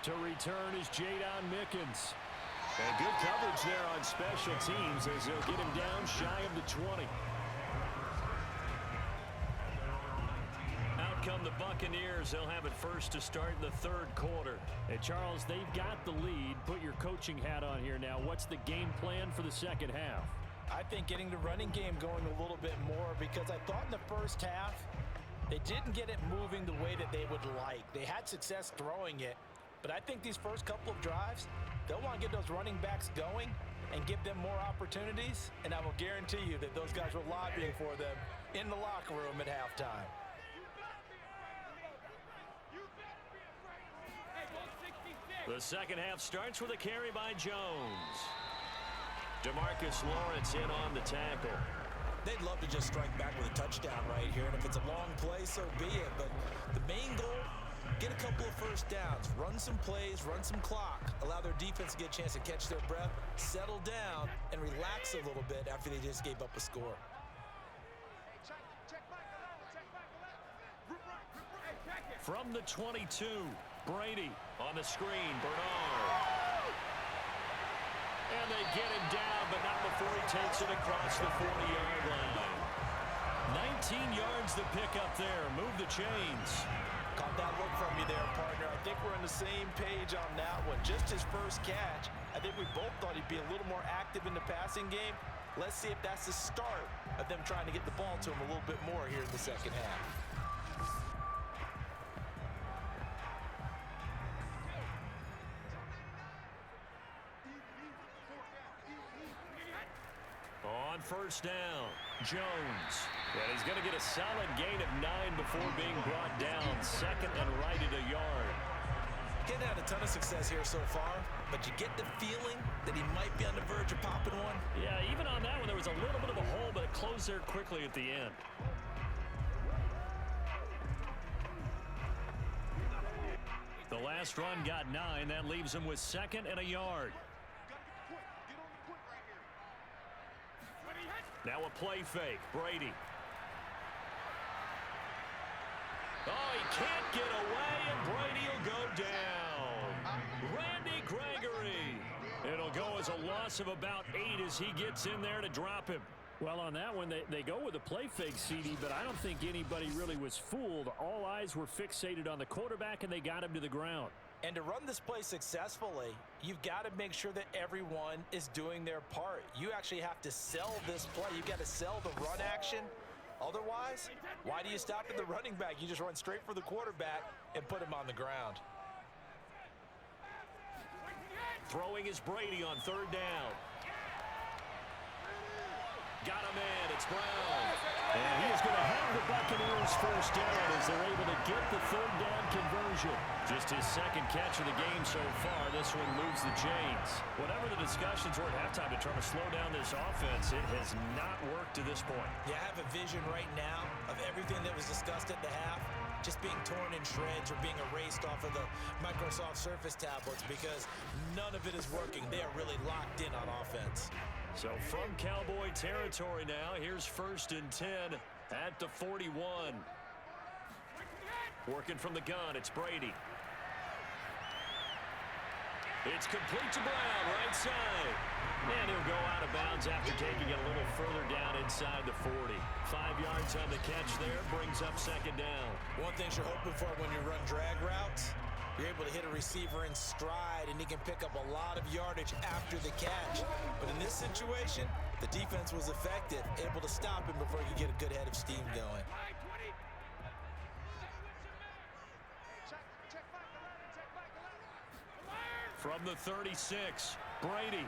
To return is Jadon Mickens. And good coverage there on special teams as they'll get him down shy of the 20. Out come the Buccaneers. They'll have it first to start the third quarter. And Charles, they've got the lead. Put your coaching hat on here now. What's the game plan for the second half?
I think getting the running game going a little bit more, because I thought in the first half they didn't get it moving the way that they would like. They had success throwing it, but I think these first couple of drives, they'll want to get those running backs going and give them more opportunities, and I will guarantee you that those guys were lobbying for them in the locker room at halftime.
The second half starts with a carry by Jones. DeMarcus Lawrence in on the tackle.
They'd love to just strike back with a touchdown right here, and if it's a long play, so be it. But the main goal, get a couple of first downs, run some plays, run some clock, allow their defense to get a chance to catch their breath, settle down, and relax a little bit after they just gave up a score.
From the 22, Brady on the screen, Bernard. And they get him down, but not before he takes it across the 40-yard line. 19 yards to pick up there. Move the chains.
Caught that look from you there, partner. I think we're on the same page on that one. Just his first catch. I think we both thought he'd be a little more active in the passing game. Let's see if that's the start of them trying to get the ball to him a little bit more here in the second half.
On first down, Jones. And he's going to get a solid gain of 9 before being brought down. Second and right at a yard.
Getting had a ton of success here so far, but you get the feeling that he might be on the verge of popping one.
Yeah, even on that one, there was a little bit of a hole, but it closed there quickly at the end. The last run got 9. That leaves him with second and a yard. Now a play fake. Brady. Oh, he can't get away, and Brady will go down. Randy Gregory. It'll go as a loss of about 8 as he gets in there to drop him. Well, on that one, they go with a play fake, CD, but I don't think anybody really was fooled. All eyes were fixated on the quarterback, and they got him to the ground.
And to run this play successfully, you've got to make sure that everyone is doing their part. You actually have to sell this play. You've got to sell the run action. Otherwise, why do you stop at the running back? You just run straight for the quarterback and put him on the ground.
Throwing is Brady on third down. Got him in. It's Brown. And he is going to have the Buccaneers first down as they're able to get the third down conversion. Just his second catch of the game so far. This one moves the chains. Whatever the discussions were at halftime to try to slow down this offense, it has not worked to this point.
Yeah, I have a vision right now of everything that was discussed at the half just being torn in shreds or being erased off of the Microsoft Surface tablets because none of it is working. They are really locked in on offense.
So from Cowboy territory now, here's first and 10 at the 41. Working from the gun, it's Brady. It's complete to Brown, right side. And he'll go out of bounds after taking it a little further down inside the 40. 5 yards on the catch there, brings up second down.
One thing you're hoping for when you run drag routes, you're able to hit a receiver in stride, and he can pick up a lot of yardage after the catch. But in this situation, the defense was effective, able to stop him before he could get a good head of steam going.
From the 36, Brady.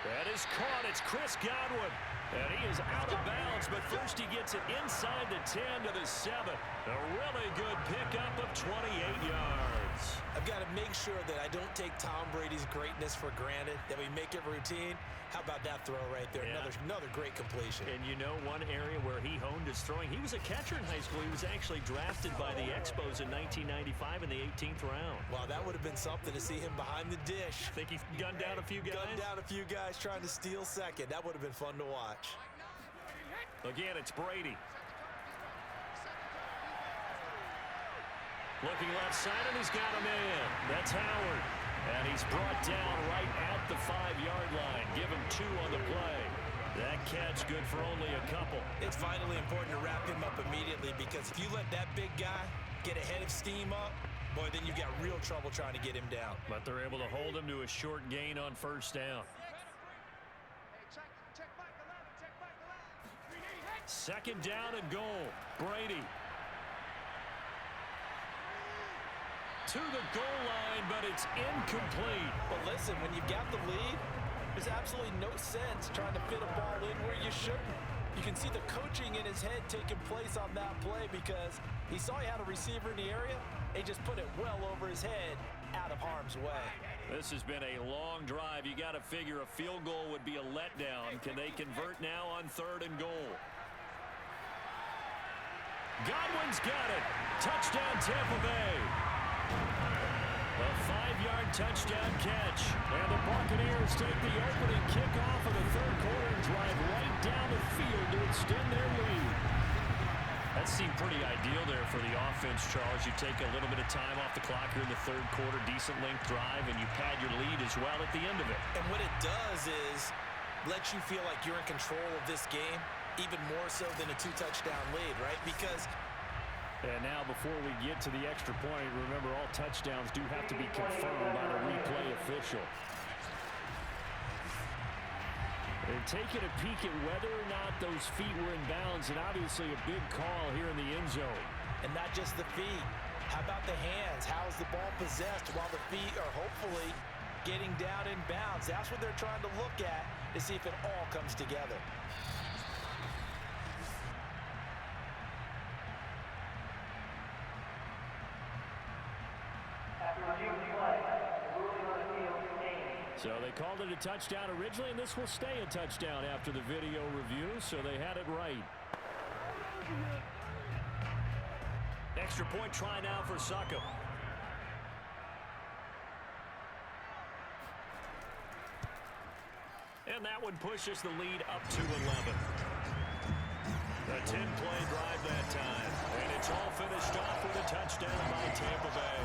That is caught. It's Chris Godwin. And he is out of bounds, but first he gets it inside the 10 to the 7. A really good pickup of 28 yards.
I've got to make sure that I don't take Tom Brady's greatness for granted, that we make it routine. How about that throw right there?
Yeah.
Another great completion.
And you know one area where he honed his throwing, he was a catcher in high school. He was actually drafted by the Expos in 1995 in the 18th round.
Wow, that would have been something to see him behind the dish.
Think he gunned down a few guys?
Gunned down a few guys trying to steal second. That would have been fun to watch.
Again, it's Brady. Looking left side, and he's got a man. That's Howard. And he's brought down right at the 5-yard line. Give him 2 on the play. That catch good for only a couple.
It's vitally important to wrap him up immediately, because if you let that big guy get a head of steam up, boy, then you've got real trouble trying to get him down.
But they're able to hold him to a short gain on first down. Second down and goal. Brady. To the goal line, but it's incomplete.
But listen, when you've got the lead, there's absolutely no sense trying to fit a ball in where you shouldn't. You can see the coaching in his head taking place on that play, because he saw he had a receiver in the area. He just put it well over his head, out of harm's way.
This has been a long drive. You got to figure a field goal would be a letdown. Can they convert now on 3rd and goal? Godwin's got it. Touchdown, Tampa Bay. A 5-yard touchdown catch. And the Buccaneers take the opening kickoff of the 3rd quarter and drive right down the field to extend their lead. That seemed pretty ideal there for the offense, Charles. You take a little bit of time off the clock here in the 3rd quarter, decent length drive, and you pad your lead as well at the end of it.
And what it does is let you feel like you're in control of this game, even more so than a 2-touchdown lead, right? Because...
And now before we get to the extra point, remember all touchdowns do have to be confirmed by the replay official. They're taking a peek at whether or not those feet were in bounds, and obviously a big call here in the end zone.
And not just the feet. How about the hands? How is the ball possessed while the feet are hopefully getting down in bounds? That's what they're trying to look at to see if it all comes together.
So they called it a touchdown originally, and this will stay a touchdown after the video review, so they had it right. Extra point try now for Suckup. And that one pushes the lead up to 11. A 10-play drive that time, and it's all finished off with a touchdown by Tampa Bay.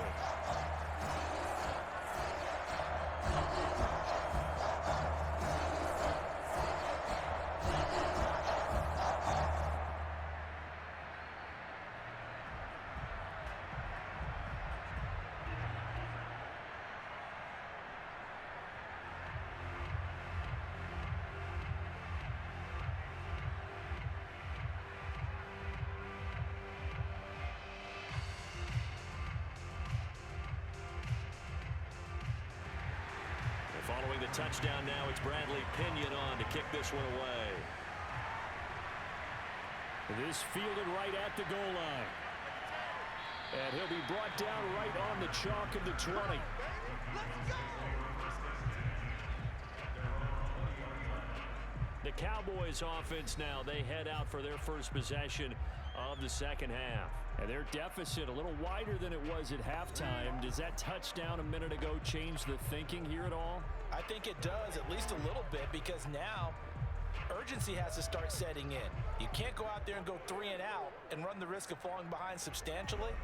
Following the touchdown now, it's Bradley Pinion on to kick this one away. This fielded right at the goal line. And he'll be brought down right on the chalk of the 20. The Cowboys offense now, they head out for their first possession of the second half. And their deficit a little wider than it was at halftime. Does that touchdown a minute ago change the thinking here at all?
I think it does, at least a little bit, because now urgency has to start setting in. You can't go out there and go 3 and out and run the risk of falling behind substantially,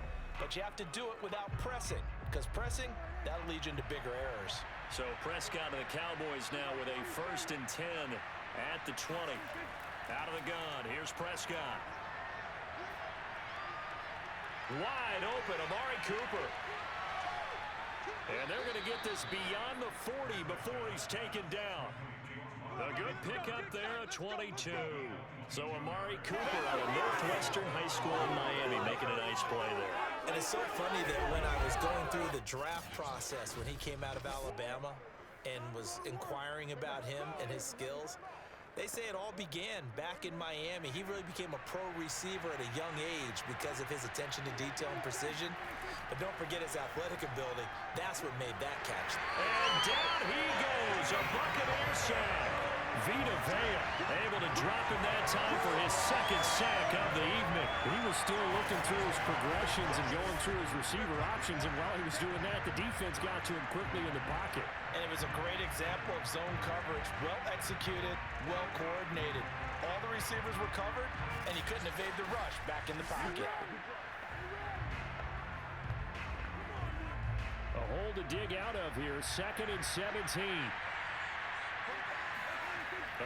but you have to do it without pressing, because pressing, that'll lead you into bigger errors.
So Prescott and the Cowboys now with a 1st and 10 at the 20. Out of the gun, here's Prescott. Wide open, Amari Cooper. And they're going to get this beyond the 40 before he's taken down. A good pickup there, a 22. So Amari Cooper out of Northwestern High School in Miami making a nice play there.
And it's so funny that when I was going through the draft process when he came out of Alabama and was inquiring about him and his skills, they say it all began back in Miami. He really became a pro receiver at a young age because of his attention to detail and precision. But don't forget his athletic ability. That's what made that catch.
And down he goes, a Buccaneers sack. Vita Vea able to drop in that time for his 2nd sack of the evening. He was still looking through his progressions and going through his receiver options, and while he was doing that, the defense got to him quickly in the pocket.
And it was a great example of zone coverage. Well executed, well coordinated. All the receivers were covered, and he couldn't evade the rush back in the pocket.
A hole to dig out of here. 2nd and 17.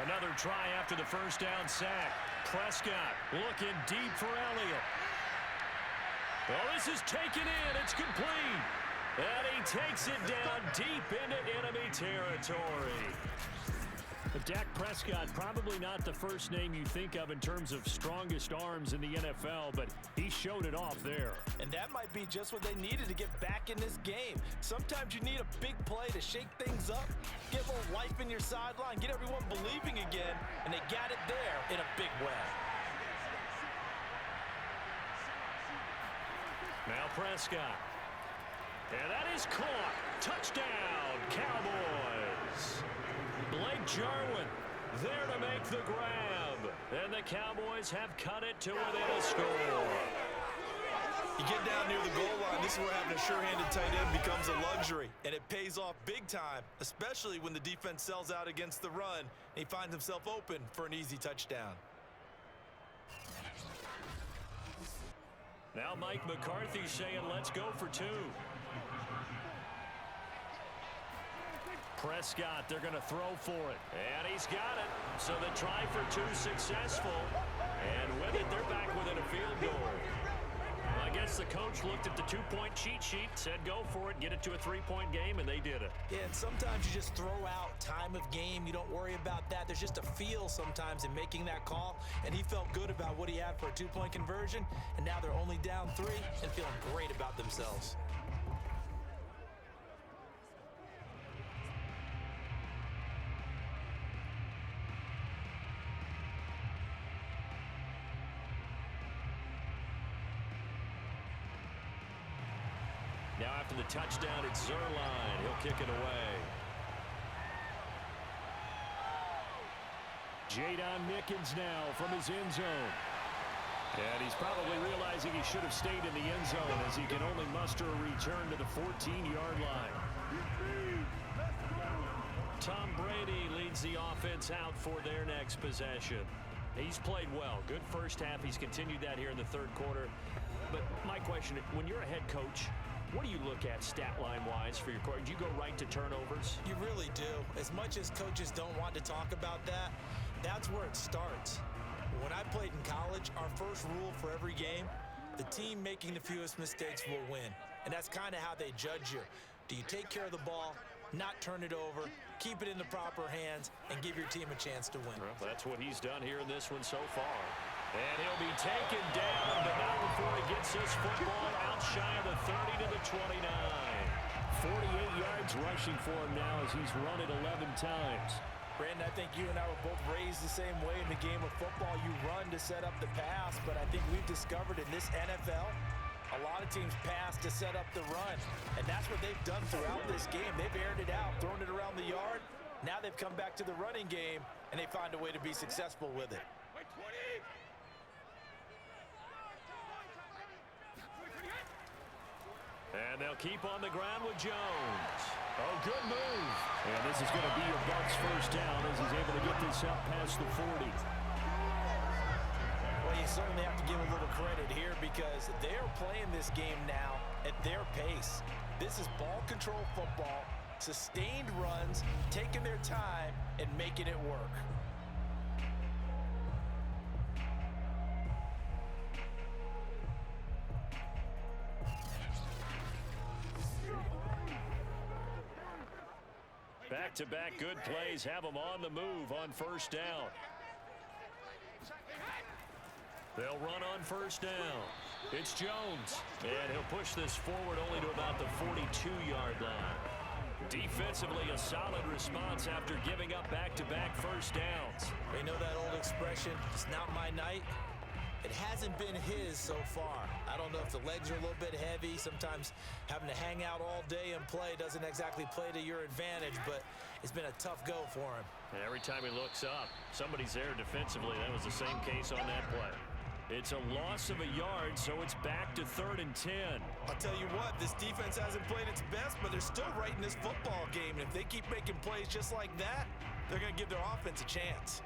Another try after the first down sack. Prescott looking deep for Elliott. Well, this is taken in. It's complete. And he takes it down deep into enemy territory. But Dak Prescott, probably not the first name you think of in terms of strongest arms in the NFL, but he showed it off there.
And that might be just what they needed to get back in this game. Sometimes you need a big play to shake things up, get a little life in your sideline, get everyone believing again, and they got it there in a big way.
Now Prescott. And that is caught. Touchdown, Cowboys. Blake Jarwin there to make the grab. And the Cowboys have cut it to within a score.
You get down near the goal line, this is where having a sure-handed tight end becomes a luxury. And it pays off big time, especially when the defense sells out against the run. And he finds himself open for an easy touchdown.
Now Mike McCarthy saying, let's go for 2. Prescott, they're going to throw for it. And he's got it. So the try for 2 successful. And with it, they're back within a field goal. I guess the coach looked at the 2-point cheat sheet, said go for it, get it to a 3-point game, and they did it.
Yeah, and sometimes you just throw out time of game. You don't worry about that. There's just a feel sometimes in making that call, and he felt good about what he had for a 2-point conversion, and now they're only down 3 and feeling great about themselves.
Now after the touchdown, it's Zerline. He'll kick it away. Jadon Mickens now from his end zone. And he's probably realizing he should have stayed in the end zone as he can only muster a return to the 14-yard line. Tom Brady leads the offense out for their next possession. He's played well. Good first half. He's continued that here in the third quarter. But my question, when you're a head coach, what do you look at stat line-wise for your quarterback? Do you go right to turnovers?
You really do. As much as coaches don't want to talk about that, that's where it starts. When I played in college, our first rule for every game, the team making the fewest mistakes will win. And that's kind of how they judge you. Do you take care of the ball, not turn it over, keep it in the proper hands, and give your team a chance to win?
Well, that's what he's done here in this one so far. And he'll be taken down, but not before he gets this football out shy of the 30 to the 29. 48 yards rushing for him now as he's run it 11 times.
Brandon, I think you and I were both raised the same way in the game of football. You run to set up the pass, but I think we've discovered in this NFL, a lot of teams pass to set up the run, and that's what they've done throughout this game. They've aired it out, thrown it around the yard. Now they've come back to the running game, and they find a way to be successful with it.
And they'll keep on the ground with Jones. Oh, good move. And this is going to be your Bucs first down as he's able to get this up past the 40.
Well, you certainly have to give a little credit here because they're playing this game now at their pace. This is ball control football, sustained runs, taking their time, and making it work.
Back-to-back good plays have them on the move on first down. They'll run on first down. It's Jones, and he'll push this forward only to about the 42-yard line. Defensively, a solid response after giving up back-to-back first downs.
You know that old expression, it's not my night? It hasn't been his so far. I don't know if the legs are a little bit heavy. Sometimes having to hang out all day and play doesn't exactly play to your advantage, but it's been a tough go for him.
And every time he looks up, somebody's there defensively. That was the same case on that play. It's a loss of a yard, so it's back to 3rd and 10.
I'll tell you what, this defense hasn't played its best, but they're still right in this football game. And if they keep making plays just like that, they're going to give their offense a chance.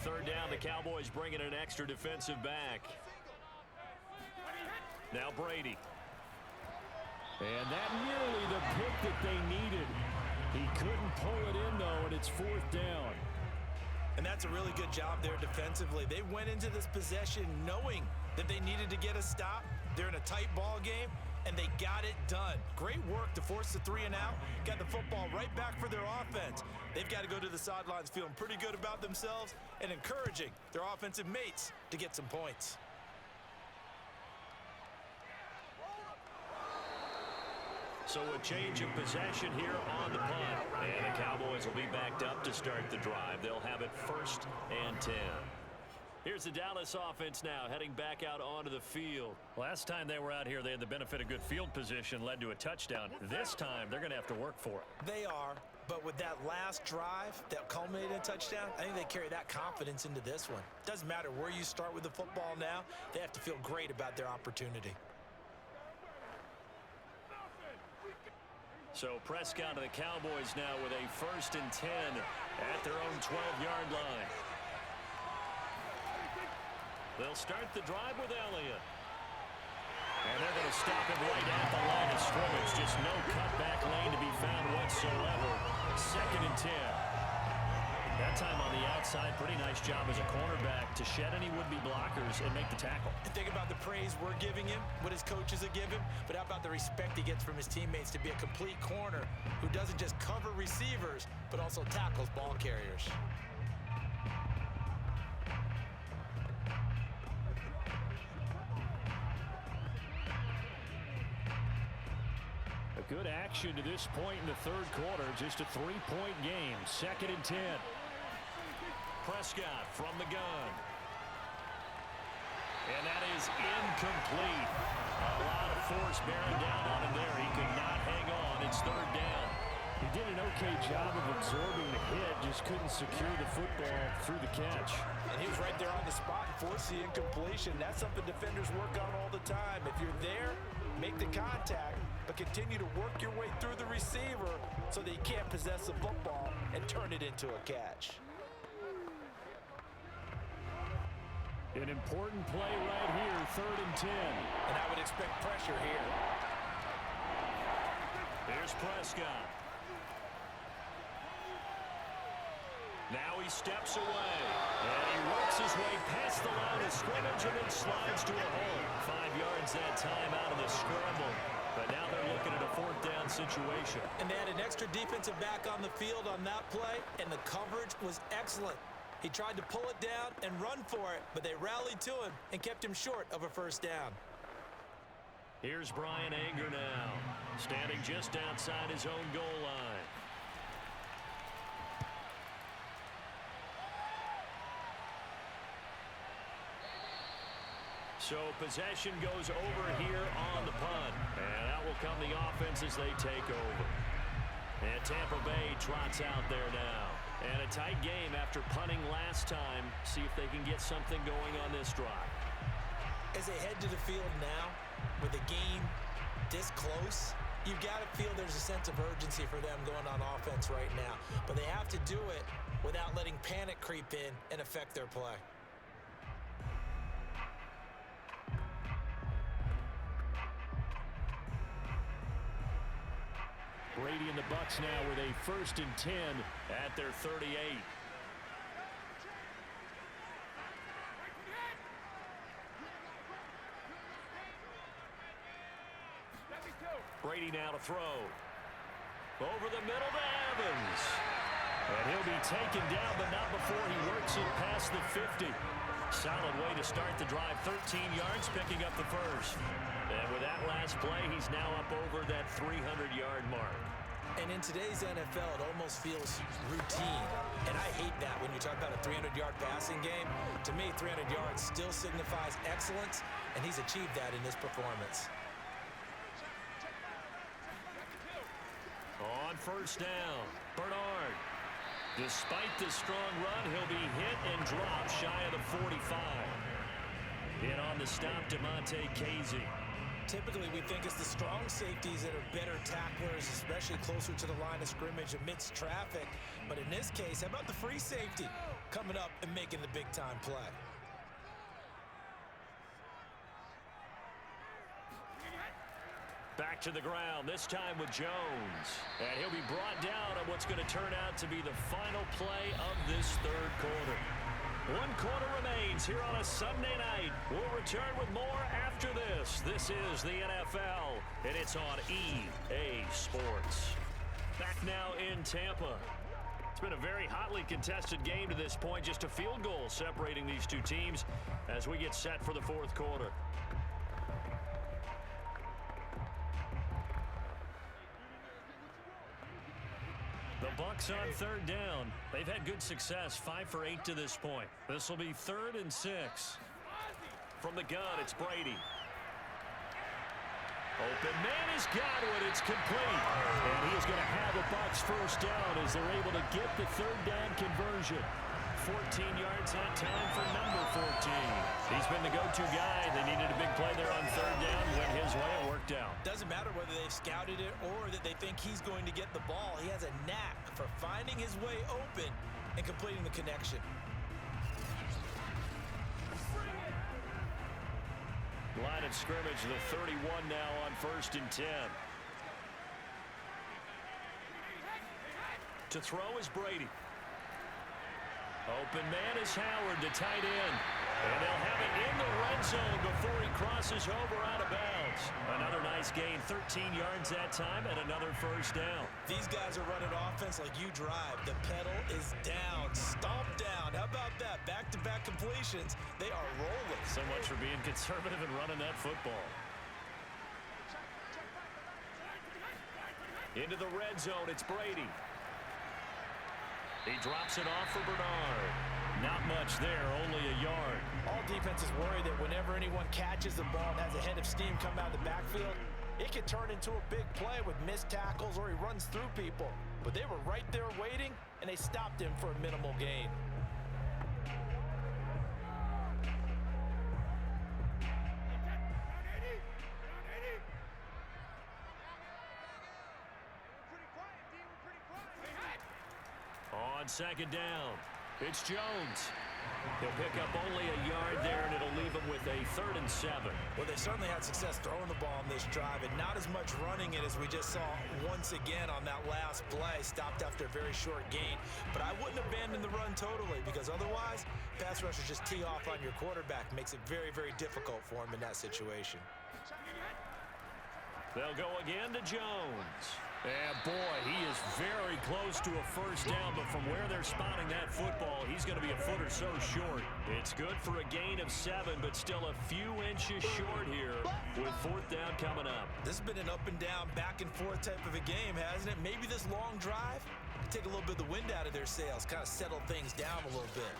third down, the Cowboys bringing an extra defensive back. Now Brady.
And that nearly the pick that they needed. He couldn't pull it in, though, and it's fourth down.
And that's a really good job there defensively. They went into this possession knowing that they needed to get a stop. They're in a tight ball game, and they got it done. Great work to force the 3 and out. Got the football right back for their offense. They've got to go to the sidelines feeling pretty good about themselves and encouraging their offensive mates to get some points.
So a change of possession here on the punt. And the Cowboys will be backed up to start the drive. They'll have it 1st and 10. Here's the Dallas offense now heading back out onto the field.
Last time they were out here, they had the benefit of good field position, led to a touchdown. This time, they're going to have to work for it.
They are, but with that last drive that culminated in a touchdown, I think they carry that confidence into this one. Doesn't matter where you start with the football now, they have to feel great about their opportunity.
So Prescott and the Cowboys now with a 1st and 10 at their own 12-yard line. They'll start the drive with Elliott.
And they're going to stop him right at the line of scrimmage. Just no cutback lane to be found whatsoever. 2nd and 10. That time on the outside, pretty nice job as a cornerback to shed any would-be blockers and make the tackle.
And think about the praise we're giving him, what his coaches have given him, but how about the respect he gets from his teammates to be a complete corner who doesn't just cover receivers, but also tackles ball carriers.
A good action to this point in the third quarter. Just a 3-point game. 2nd and 10.
Prescott from the gun. And that is incomplete. A lot of force bearing down on him there. He could not hang on. It's 3rd down.
He did an okay job of absorbing the hit, just couldn't secure the football through the catch.
And he was right there on the spot and forced the incompletion. That's something defenders work on all the time. If you're there, make the contact, but continue to work your way through the receiver so that you can't possess the football and turn it into a catch.
An important play right here, 3rd and 10.
And I would expect pressure here.
Here's Prescott. Now he steps away. And he works his way past the line of scrimmage and then slides to a hole. 5 yards that time out of the scramble. But now they're looking at a 4th down situation.
And they had an extra defensive back on the field on that play, and the coverage was excellent. He tried to pull it down and run for it, but they rallied to him and kept him short of a 1st down.
Here's Brian Anger now, standing just outside his own goal line. So possession goes over here on the punt. And that will come the offense as they take over. And Tampa Bay trots out there now. And a tight game after punting last time. See if they can get something going on this drive.
As they head to the field now, with the game this close, you've got to feel there's a sense of urgency for them going on offense right now. But they have to do it without letting panic creep in and affect their play.
Brady and the Bucs now with a 1st and 10
at their 38. Brady now to throw. Over the middle to Evans.
And he'll be taken down, but not before he works it past the 50.
Solid way to start the drive. 13 yards, picking up the 1st. And with that last play, he's now up over that 300-yard mark.
And in today's NFL, it almost feels routine. And I hate that when you talk about a 300-yard passing game. To me, 300 yards still signifies excellence, and he's achieved that in this performance.
On 1st down, Bernard. Despite the strong run, he'll be hit and dropped shy of the 45. In on the stop, DeMonte Casey.
Typically, we think it's the strong safeties that are better tacklers, especially closer to the line of scrimmage amidst traffic. But in this case, how about the free safety? coming up and making the big-time play.
Back to the ground, this time with Jones. And he'll be brought down on what's going to turn out to be the final play of this third quarter. 1 quarter remains here on a Sunday night. We'll return with more after this. This is the NFL, and it's on EA Sports. Back now in Tampa. It's been a very hotly contested game to this point. Just a field goal separating these two teams as we get set for the fourth quarter. The Bucs on third down. They've had good success, 5 for 8 to this point. This will be 3rd and 6. From the gun, it's Brady. Open man is Godwin. It's complete. And he is going to have a Bucs first down as they're able to get the third down conversion. 14 yards that time for number 14. He's been the go-to guy. They needed a big play there on third down. Went his way. It worked out.
Doesn't matter whether they've scouted it or that they think he's going to get the ball. He has a knack for finding his way open and completing the connection.
Line of scrimmage, the 31 now on 1st and 10. To throw is Brady. Open man is Howard, the tight end. And they'll have it in the red zone before he crosses over out of bounds. Another nice gain, 13 yards that time, and another first down.
These guys are running offense like you drive. The pedal is down, stomp down. How about that? Back-to-back completions. They are rolling.
So much for being conservative and running that football. Into the red zone, it's Brady. He drops it off for Bernard. Not much there, only a yard.
All defenses worry that whenever anyone catches the ball and has a head of steam come out of the backfield, it can turn into a big play with missed tackles or he runs through people. But they were right there waiting, and they stopped him for a minimal gain.
On second down, it's Jones. He'll pick up only a yard there, and it'll leave him with a 3rd and 7.
Well, they certainly had success throwing the ball in this drive, and not as much running it as we just saw once again on that last play. Stopped after a very short gain. But I wouldn't abandon the run totally, because otherwise, pass rushers just tee off on your quarterback. Makes it very, very difficult for him in that situation.
They'll go again to Jones. And boy, he is very close to a first down, but from where they're spotting that football, he's going to be a foot or so short. It's good for a gain of 7, but still a few inches short here with 4th down coming up.
This has been an up and down, back and forth type of a game, hasn't it? Maybe this long drive can take a little bit of the wind out of their sails, kind of settle things down a little bit.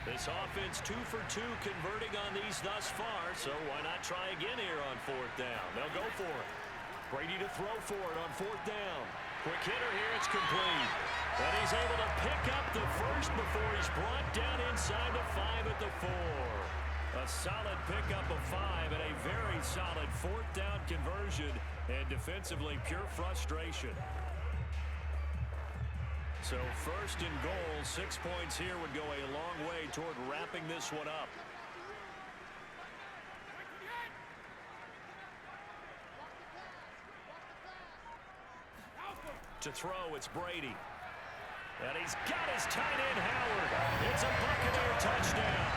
This offense 2 for 2 converting on these thus far, so why not try again here on 4th down? They'll go for it. Brady to throw for it on 4th down. Quick hitter here, it's complete. And he's able to pick up the first before he's brought down inside the 5 at the 4. A solid pickup of 5 and a very solid 4th down conversion, and defensively pure frustration. So 1st and goal, 6 points here would go a long way toward wrapping this one up. To throw, it's Brady. And he's got his tight end, Howard. It's a Buccaneer touchdown.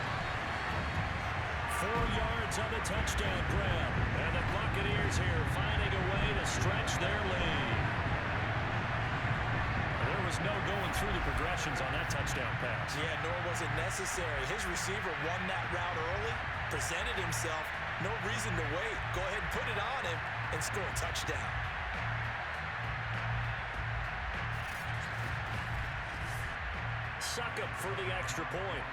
4 yards on the touchdown grab. And the Buccaneers here finding a way to stretch their lead. There was no going through the progressions on that touchdown pass.
Yeah, nor was it necessary. His receiver won that route early, presented himself. No reason to wait. Go ahead and put it on him and score a touchdown.
Suck up for the extra point.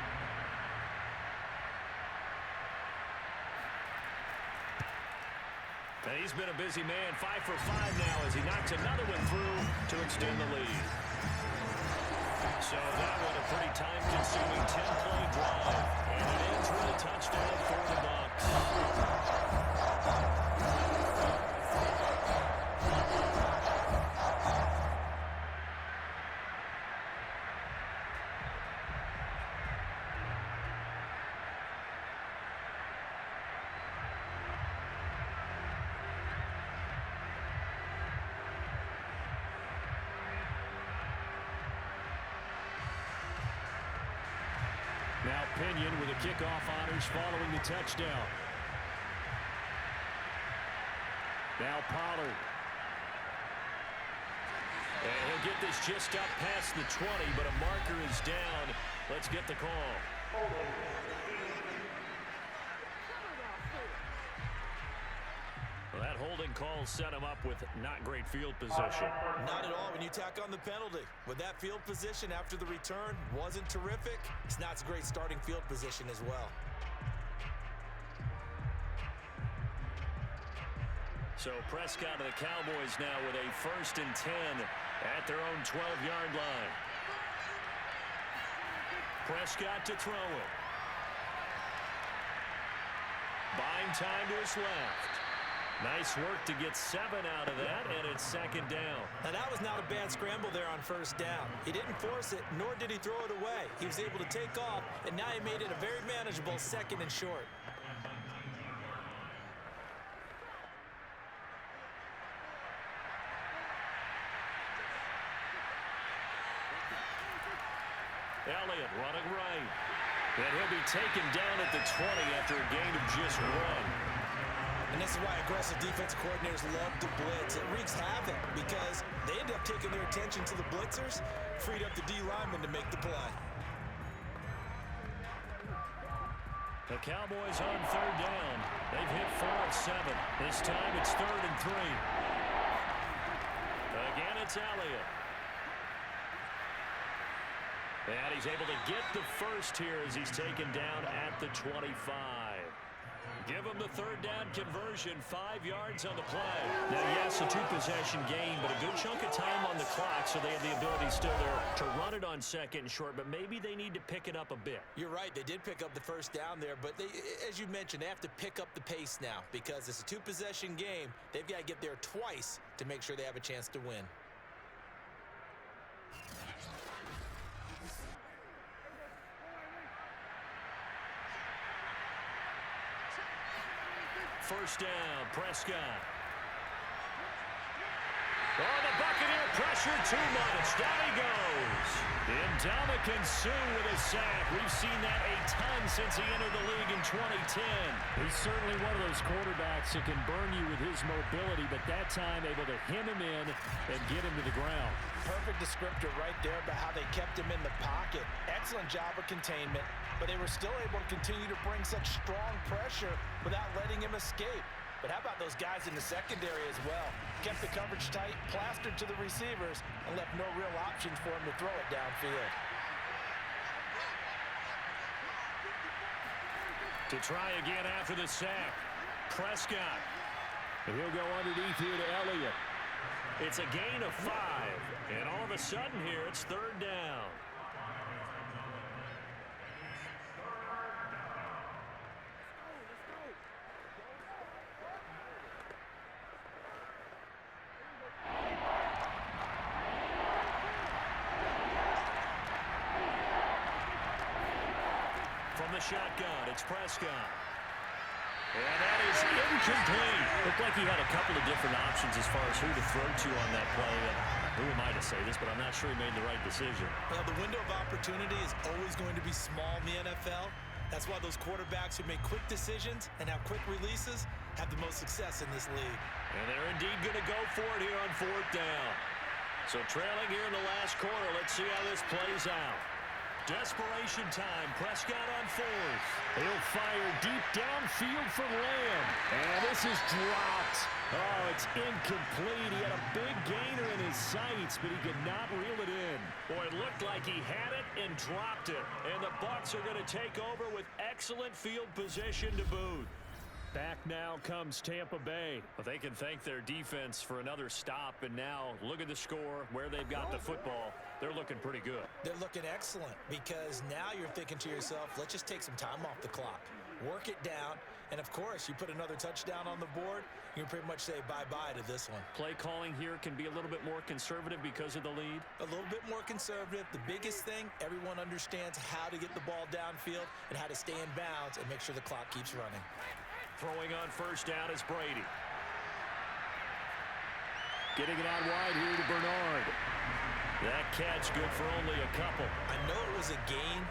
And he's been a busy man, 5 for 5 now as he knocks another one through to extend the lead. So that one a pretty time-consuming 10-play drive. And it ends with a touchdown for the Bucs. Now Pinion with the kickoff honors following the touchdown. Now Pollard. And he'll get this just up past the 20, but a marker is down. Let's get the call. Well, that holding call set him up with not great field position.
Not at all when you tack on the penalty. With that field position after the return wasn't terrific, it's not a great starting field position as well.
So Prescott of the Cowboys now with a 1st and 10 at their own 12-yard line. Prescott to throw it. Buying time to his left. Nice work to get 7 out of that, and it's 2nd down.
Now that was not a bad scramble there on 1st down. He didn't force it, nor did he throw it away. He was able to take off, and now he made it a very manageable 2nd and short.
Elliott running right. And he'll be taken down at the 20 after a gain of just 1.
And this is why aggressive defensive coordinators love to blitz. It wreaks havoc because they end up taking their attention to the blitzers, freed up the D lineman to make the play.
The Cowboys on 3rd down. They've hit 4 of 7. This time it's 3rd and 3. Again, it's Elliott. And he's able to get the first here as he's taken down at the 25. Give him the 3rd down conversion, 5 yards on the play. Now, yes, a 2-possession game, but a good chunk of time on the clock, so they have the ability still there to run it on 2nd and short, but maybe they need to pick it up a bit.
You're right. They did pick up the 1st down there, but they, as you mentioned, they have to pick up the pace now because it's a 2-possession game. They've got to get there twice to make sure they have a chance to win.
First down, Prescott. Oh, the Buccaneer pressure too much. Down he goes. Ndamukong Suh with a sack. We've seen that a ton since he entered the league in 2010.
He's certainly one of those quarterbacks that can burn you with his mobility, but that time able to hem him in and get him to the ground.
Perfect descriptor right there about how they kept him in the pocket. Excellent job of containment, but they were still able to continue to bring such strong pressure without letting him escape. But how about those guys in the secondary as well? Kept the coverage tight, plastered to the receivers, and left no real options for him to throw it downfield.
To try again after the sack, Prescott.
And he'll go underneath here to Elliott.
It's a gain of 5, and all of a sudden here it's 3rd down. From the shotgun, it's Prescott. And that is incomplete. Looked like he had a couple of different options as far as who to throw to on that play. And who am I to say this, but I'm not sure he made the right decision.
Well, the window of opportunity is always going to be small in the NFL. That's why those quarterbacks who make quick decisions and have quick releases have the most success in this league.
And they're indeed going to go for it here on 4th down. So trailing here in the last quarter, let's see how this plays out. Desperation time. Prescott on 4th.
He'll fire deep downfield for Lamb. And this is dropped. Oh, it's incomplete. He had a big gainer in his sights, but he could not reel it in.
Boy, it looked like he had it and dropped it. And the Bucs are going to take over with excellent field position to boot. Back now comes Tampa Bay. But they can thank their defense for another stop. And now look at the score, where they've got the football. They're looking pretty good.
They're looking excellent because now you're thinking to yourself, let's just take some time off the clock. Work it down. And, of course, you put another touchdown on the board, you can pretty much say bye-bye to this one.
Play calling here can be a little bit more conservative because of the lead.
A little bit more conservative. The biggest thing, everyone understands how to get the ball downfield and how to stay in bounds and make sure the clock keeps running.
Throwing on first down is Brady. Getting it out wide here to Bernard. That catch good for only a couple.
I know it was a gain,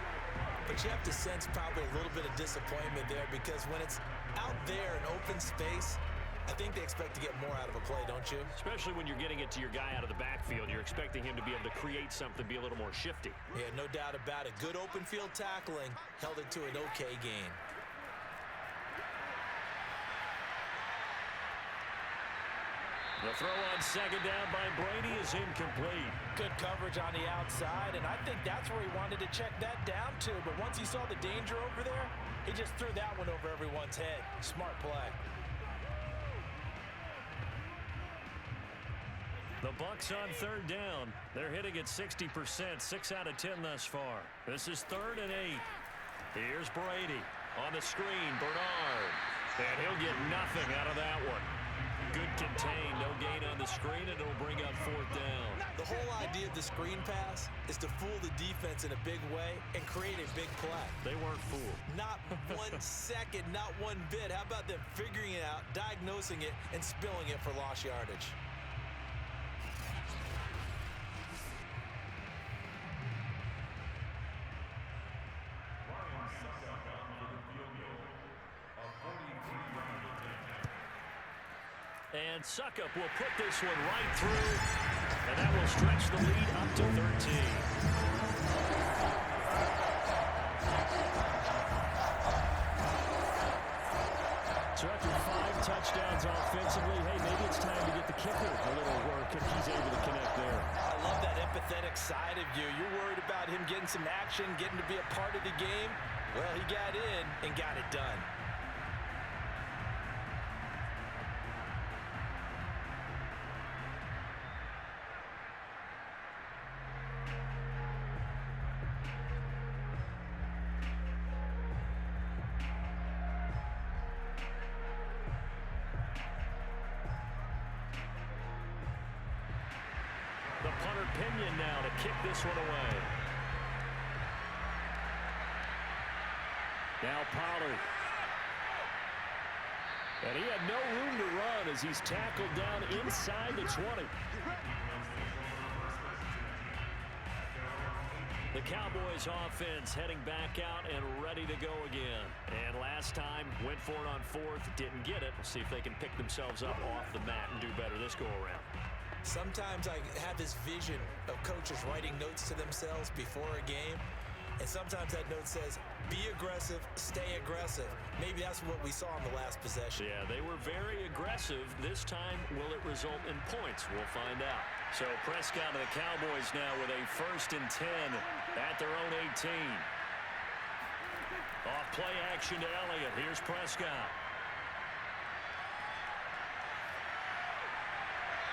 but you have to sense probably a little bit of disappointment there because when it's out there in open space, I think they expect to get more out of a play, don't you?
Especially when you're getting it to your guy out of the backfield. You're expecting him to be able to create something, be a little more shifty.
Yeah, no doubt about it. Good open field tackling held it to an okay gain.
The throw on second down by Brady is incomplete.
Good coverage on the outside, and I think that's where he wanted to check that down to. But once he saw the danger over there, he just threw that one over everyone's head. Smart play.
The Bucs on third down. They're hitting at 60%, 6 out of 10 thus far. This is 3rd and 8. Here's Brady on the screen, Bernard. And he'll get nothing out of that one. Good contain, no gain on the screen, and it'll bring up 4th down.
The whole idea of the screen pass is to fool the defense in a big way and create a big play.
They weren't fooled.
Not 1 second, not one bit. How about them figuring it out, diagnosing it, and spilling it for lost yardage?
And Suckup will put this one right through, and that will stretch the lead up to 13. So after 5 touchdowns offensively, hey, maybe it's time to get the kicker a little work, and he's able to connect there.
I love that empathetic side of you. You're worried about him getting some action, getting to be a part of the game. Well, he got in and got it done.
The punter Pinion now to kick this one away. Now Pollard. And he had no room to run as he's tackled down inside the 20. The Cowboys offense heading back out and ready to go again. And last time, went for it on 4th, didn't get it. We'll see if they can pick themselves up off the mat and do better this go around.
Sometimes I have this vision of coaches writing notes to themselves before a game, and sometimes that note says, be aggressive, stay aggressive. Maybe that's what we saw in the last possession.
Yeah, they were very aggressive. This time, will it result in points? We'll find out. So Prescott and the Cowboys now with a 1st and 10 at their own 18. Off play action to Elliott. Here's Prescott.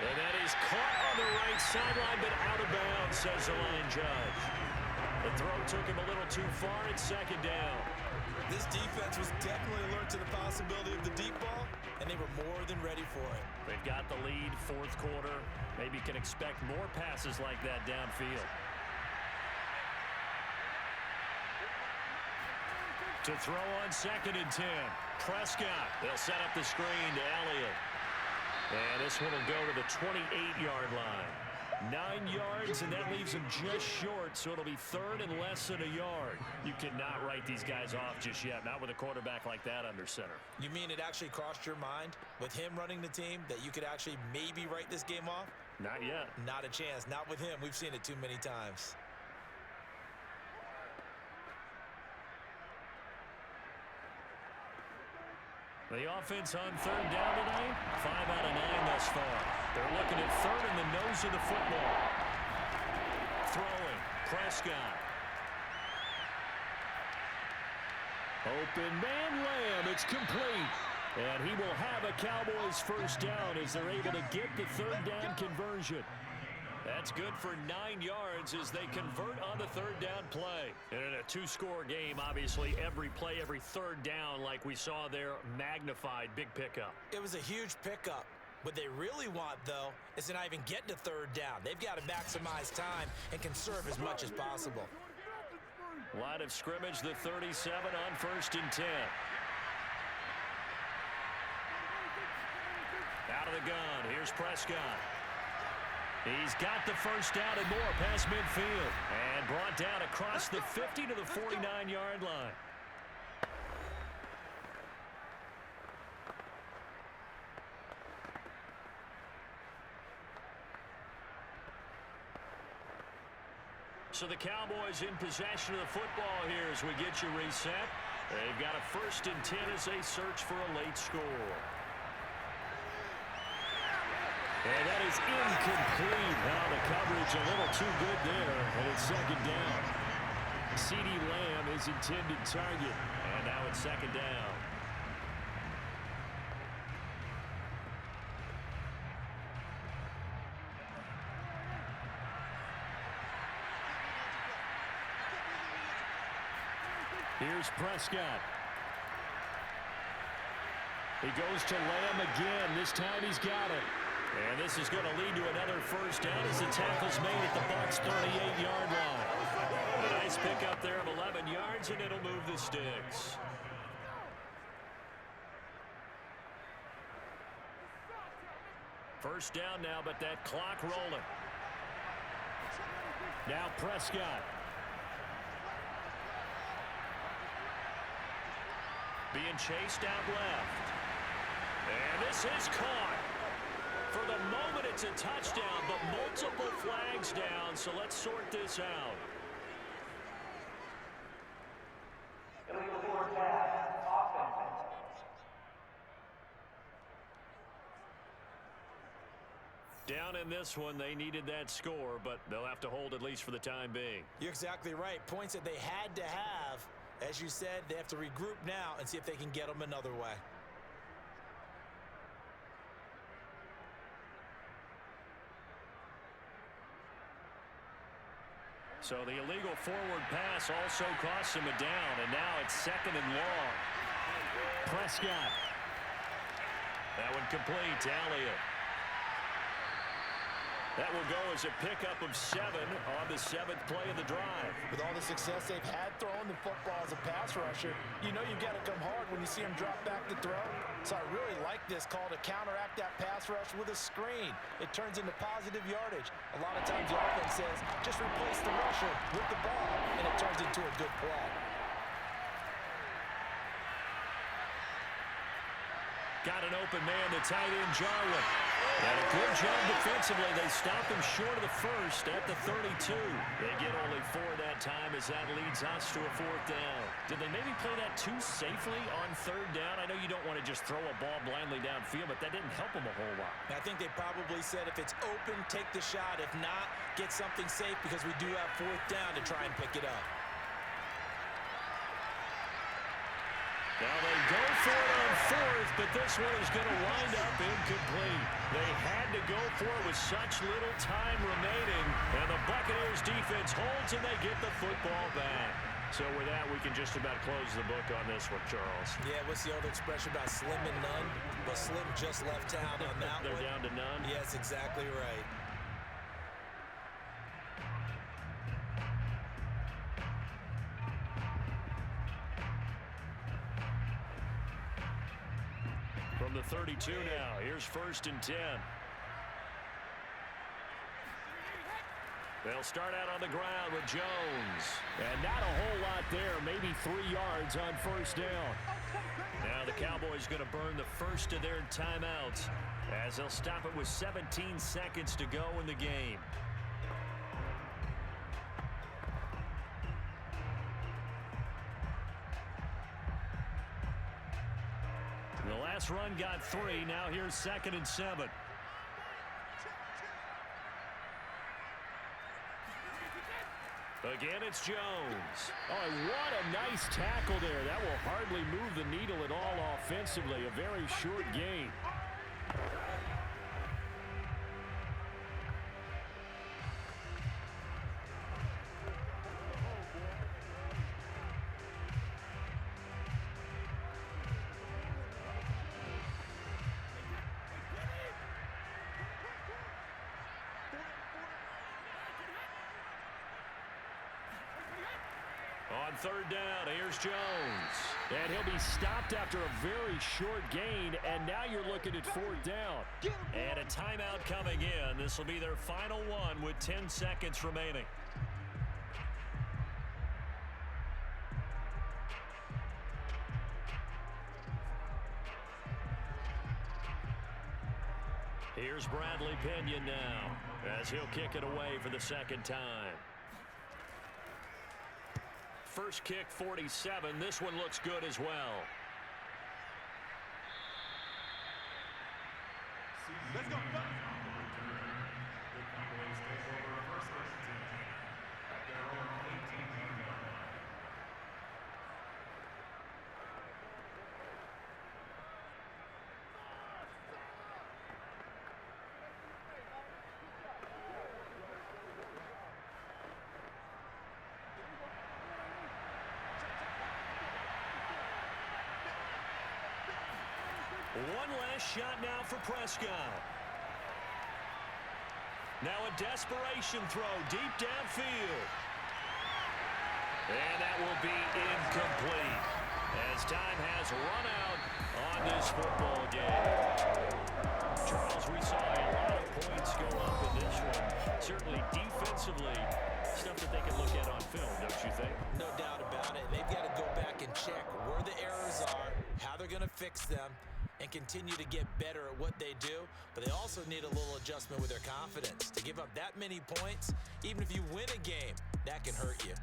And that is caught on the right sideline, but out of bounds, says the line judge. The throw took him a little too far at 2nd down.
This defense was definitely alert to the possibility of the deep ball, and they were more than ready for it.
They've got the lead, 4th quarter. Maybe can expect more passes like that downfield. To throw on 2nd and 10. Prescott. They'll set up the screen to Elliott. And this one will go to the 28-yard line. 9 yards, and that leaves him just short, so it'll be 3rd and less than a yard. You cannot write these guys off just yet, not with a quarterback like that under center.
You mean it actually crossed your mind, with him running the team, that you could actually maybe write this game off?
Not yet.
Not a chance. Not with him. We've seen it too many times.
The offense on 3rd down tonight, 5 out of 9 thus far. They're looking at 3rd in the nose of the football. Throwing, Prescott. Open man, Lamb, it's complete. And he will have a Cowboys first down as they're able to get the third down conversion.
That's good for 9 yards as they convert on the third down play.
And in a two-score game, obviously, every play, every third down, like we saw there, magnified. Big pickup.
It was a huge pickup. What they really want, though, is to not even get to third down. They've got to maximize time and conserve as much as possible.
Line of scrimmage, the 37 on 1st and 10. Out of the gun, here's Prescott. He's got the first down and more past midfield. And brought down across the 50 to the 49-yard line. So the Cowboys in possession of the football here as we get you reset. They've got a 1st and 10 as they search for a late score. And that is incomplete. Now the coverage a little too good there, and it's 2nd down. CeeDee Lamb is intended target, and now it's 2nd down. Here's Prescott. He goes to Lamb again. This time he's got it. And this is going to lead to another first down as the tackle's made at the Bucs' 38-yard line. A nice pickup there of 11 yards, and it'll move the sticks. First down now, but that clock rolling. Now Prescott. Being chased out left. And this is caught. For the moment, it's a touchdown, but multiple flags down, so let's sort this out. Down in this one, they needed that score, but they'll have to hold at least for the time being.
You're exactly right. Points that they had to have. As you said, they have to regroup now and see if they can get them another way.
So the illegal forward pass also costs him a down, and now it's 2nd and long. Prescott. That one complete to Elliott. That will go as a pickup of 7 on the 7th play of the drive.
With all the success they've had throwing the football as a pass rusher, you know you've got to come hard when you see him drop back to throw. So I really like this call to counteract that pass rush with a screen. It turns into positive yardage. A lot of times the offense says, just replace the rusher with the ball, and it turns into a good play.
Got an open man, the tight end, Jarwin. And a good job defensively. They stop him short of the first at the 32. They get only 4 that time as that leads us to a 4th down. Did they maybe play that too safely on 3rd down? I know you don't want to just throw a ball blindly downfield, but that didn't help them a whole lot.
I think they probably said if it's open, take the shot. If not, get something safe because we do have 4th down to try and pick it up.
Now they go for it on 4th, but this one is going to wind up incomplete. They had to go for it with such little time remaining, and the Buccaneers defense holds and they get the football back. So with that, we can just about close the book on this one, Charles.
Yeah, what's the old expression about slim and none? Well, Slim just left town on that
They're
one.
down to none?
Yes, exactly right.
From the 32 now, here's 1st and 10. They'll start out on the ground with Jones. And not a whole lot there, maybe 3 yards on 1st down. Now the Cowboys going to burn the first of their timeouts as they'll stop it with 17 seconds to go in the game. The last run got 3. Now here's 2nd and 7. Again, it's Jones. Oh, and what a nice tackle there. That will hardly move the needle at all offensively. A very short gain. On third down, here's Jones. And he'll be stopped after a very short gain, and now you're looking at fourth down. And a timeout coming in. This will be their final one with 10 seconds remaining. Here's Bradley Pinion now, as he'll kick it away for the second time. First kick, 47. This one looks good as well.
Let's go.
One last shot now for Prescott. Now a desperation throw deep downfield. And that will be incomplete as time has run out on this football game. Charles, we saw a lot of points go up in this one. Certainly defensively, stuff that they can look at on film, don't you think?
No doubt about it. They've got to go back and check where the errors are, how they're going to fix them, and continue to get better at what they do. But they also need a little adjustment with their confidence. To give up that many points, even if you win a game, that can hurt you.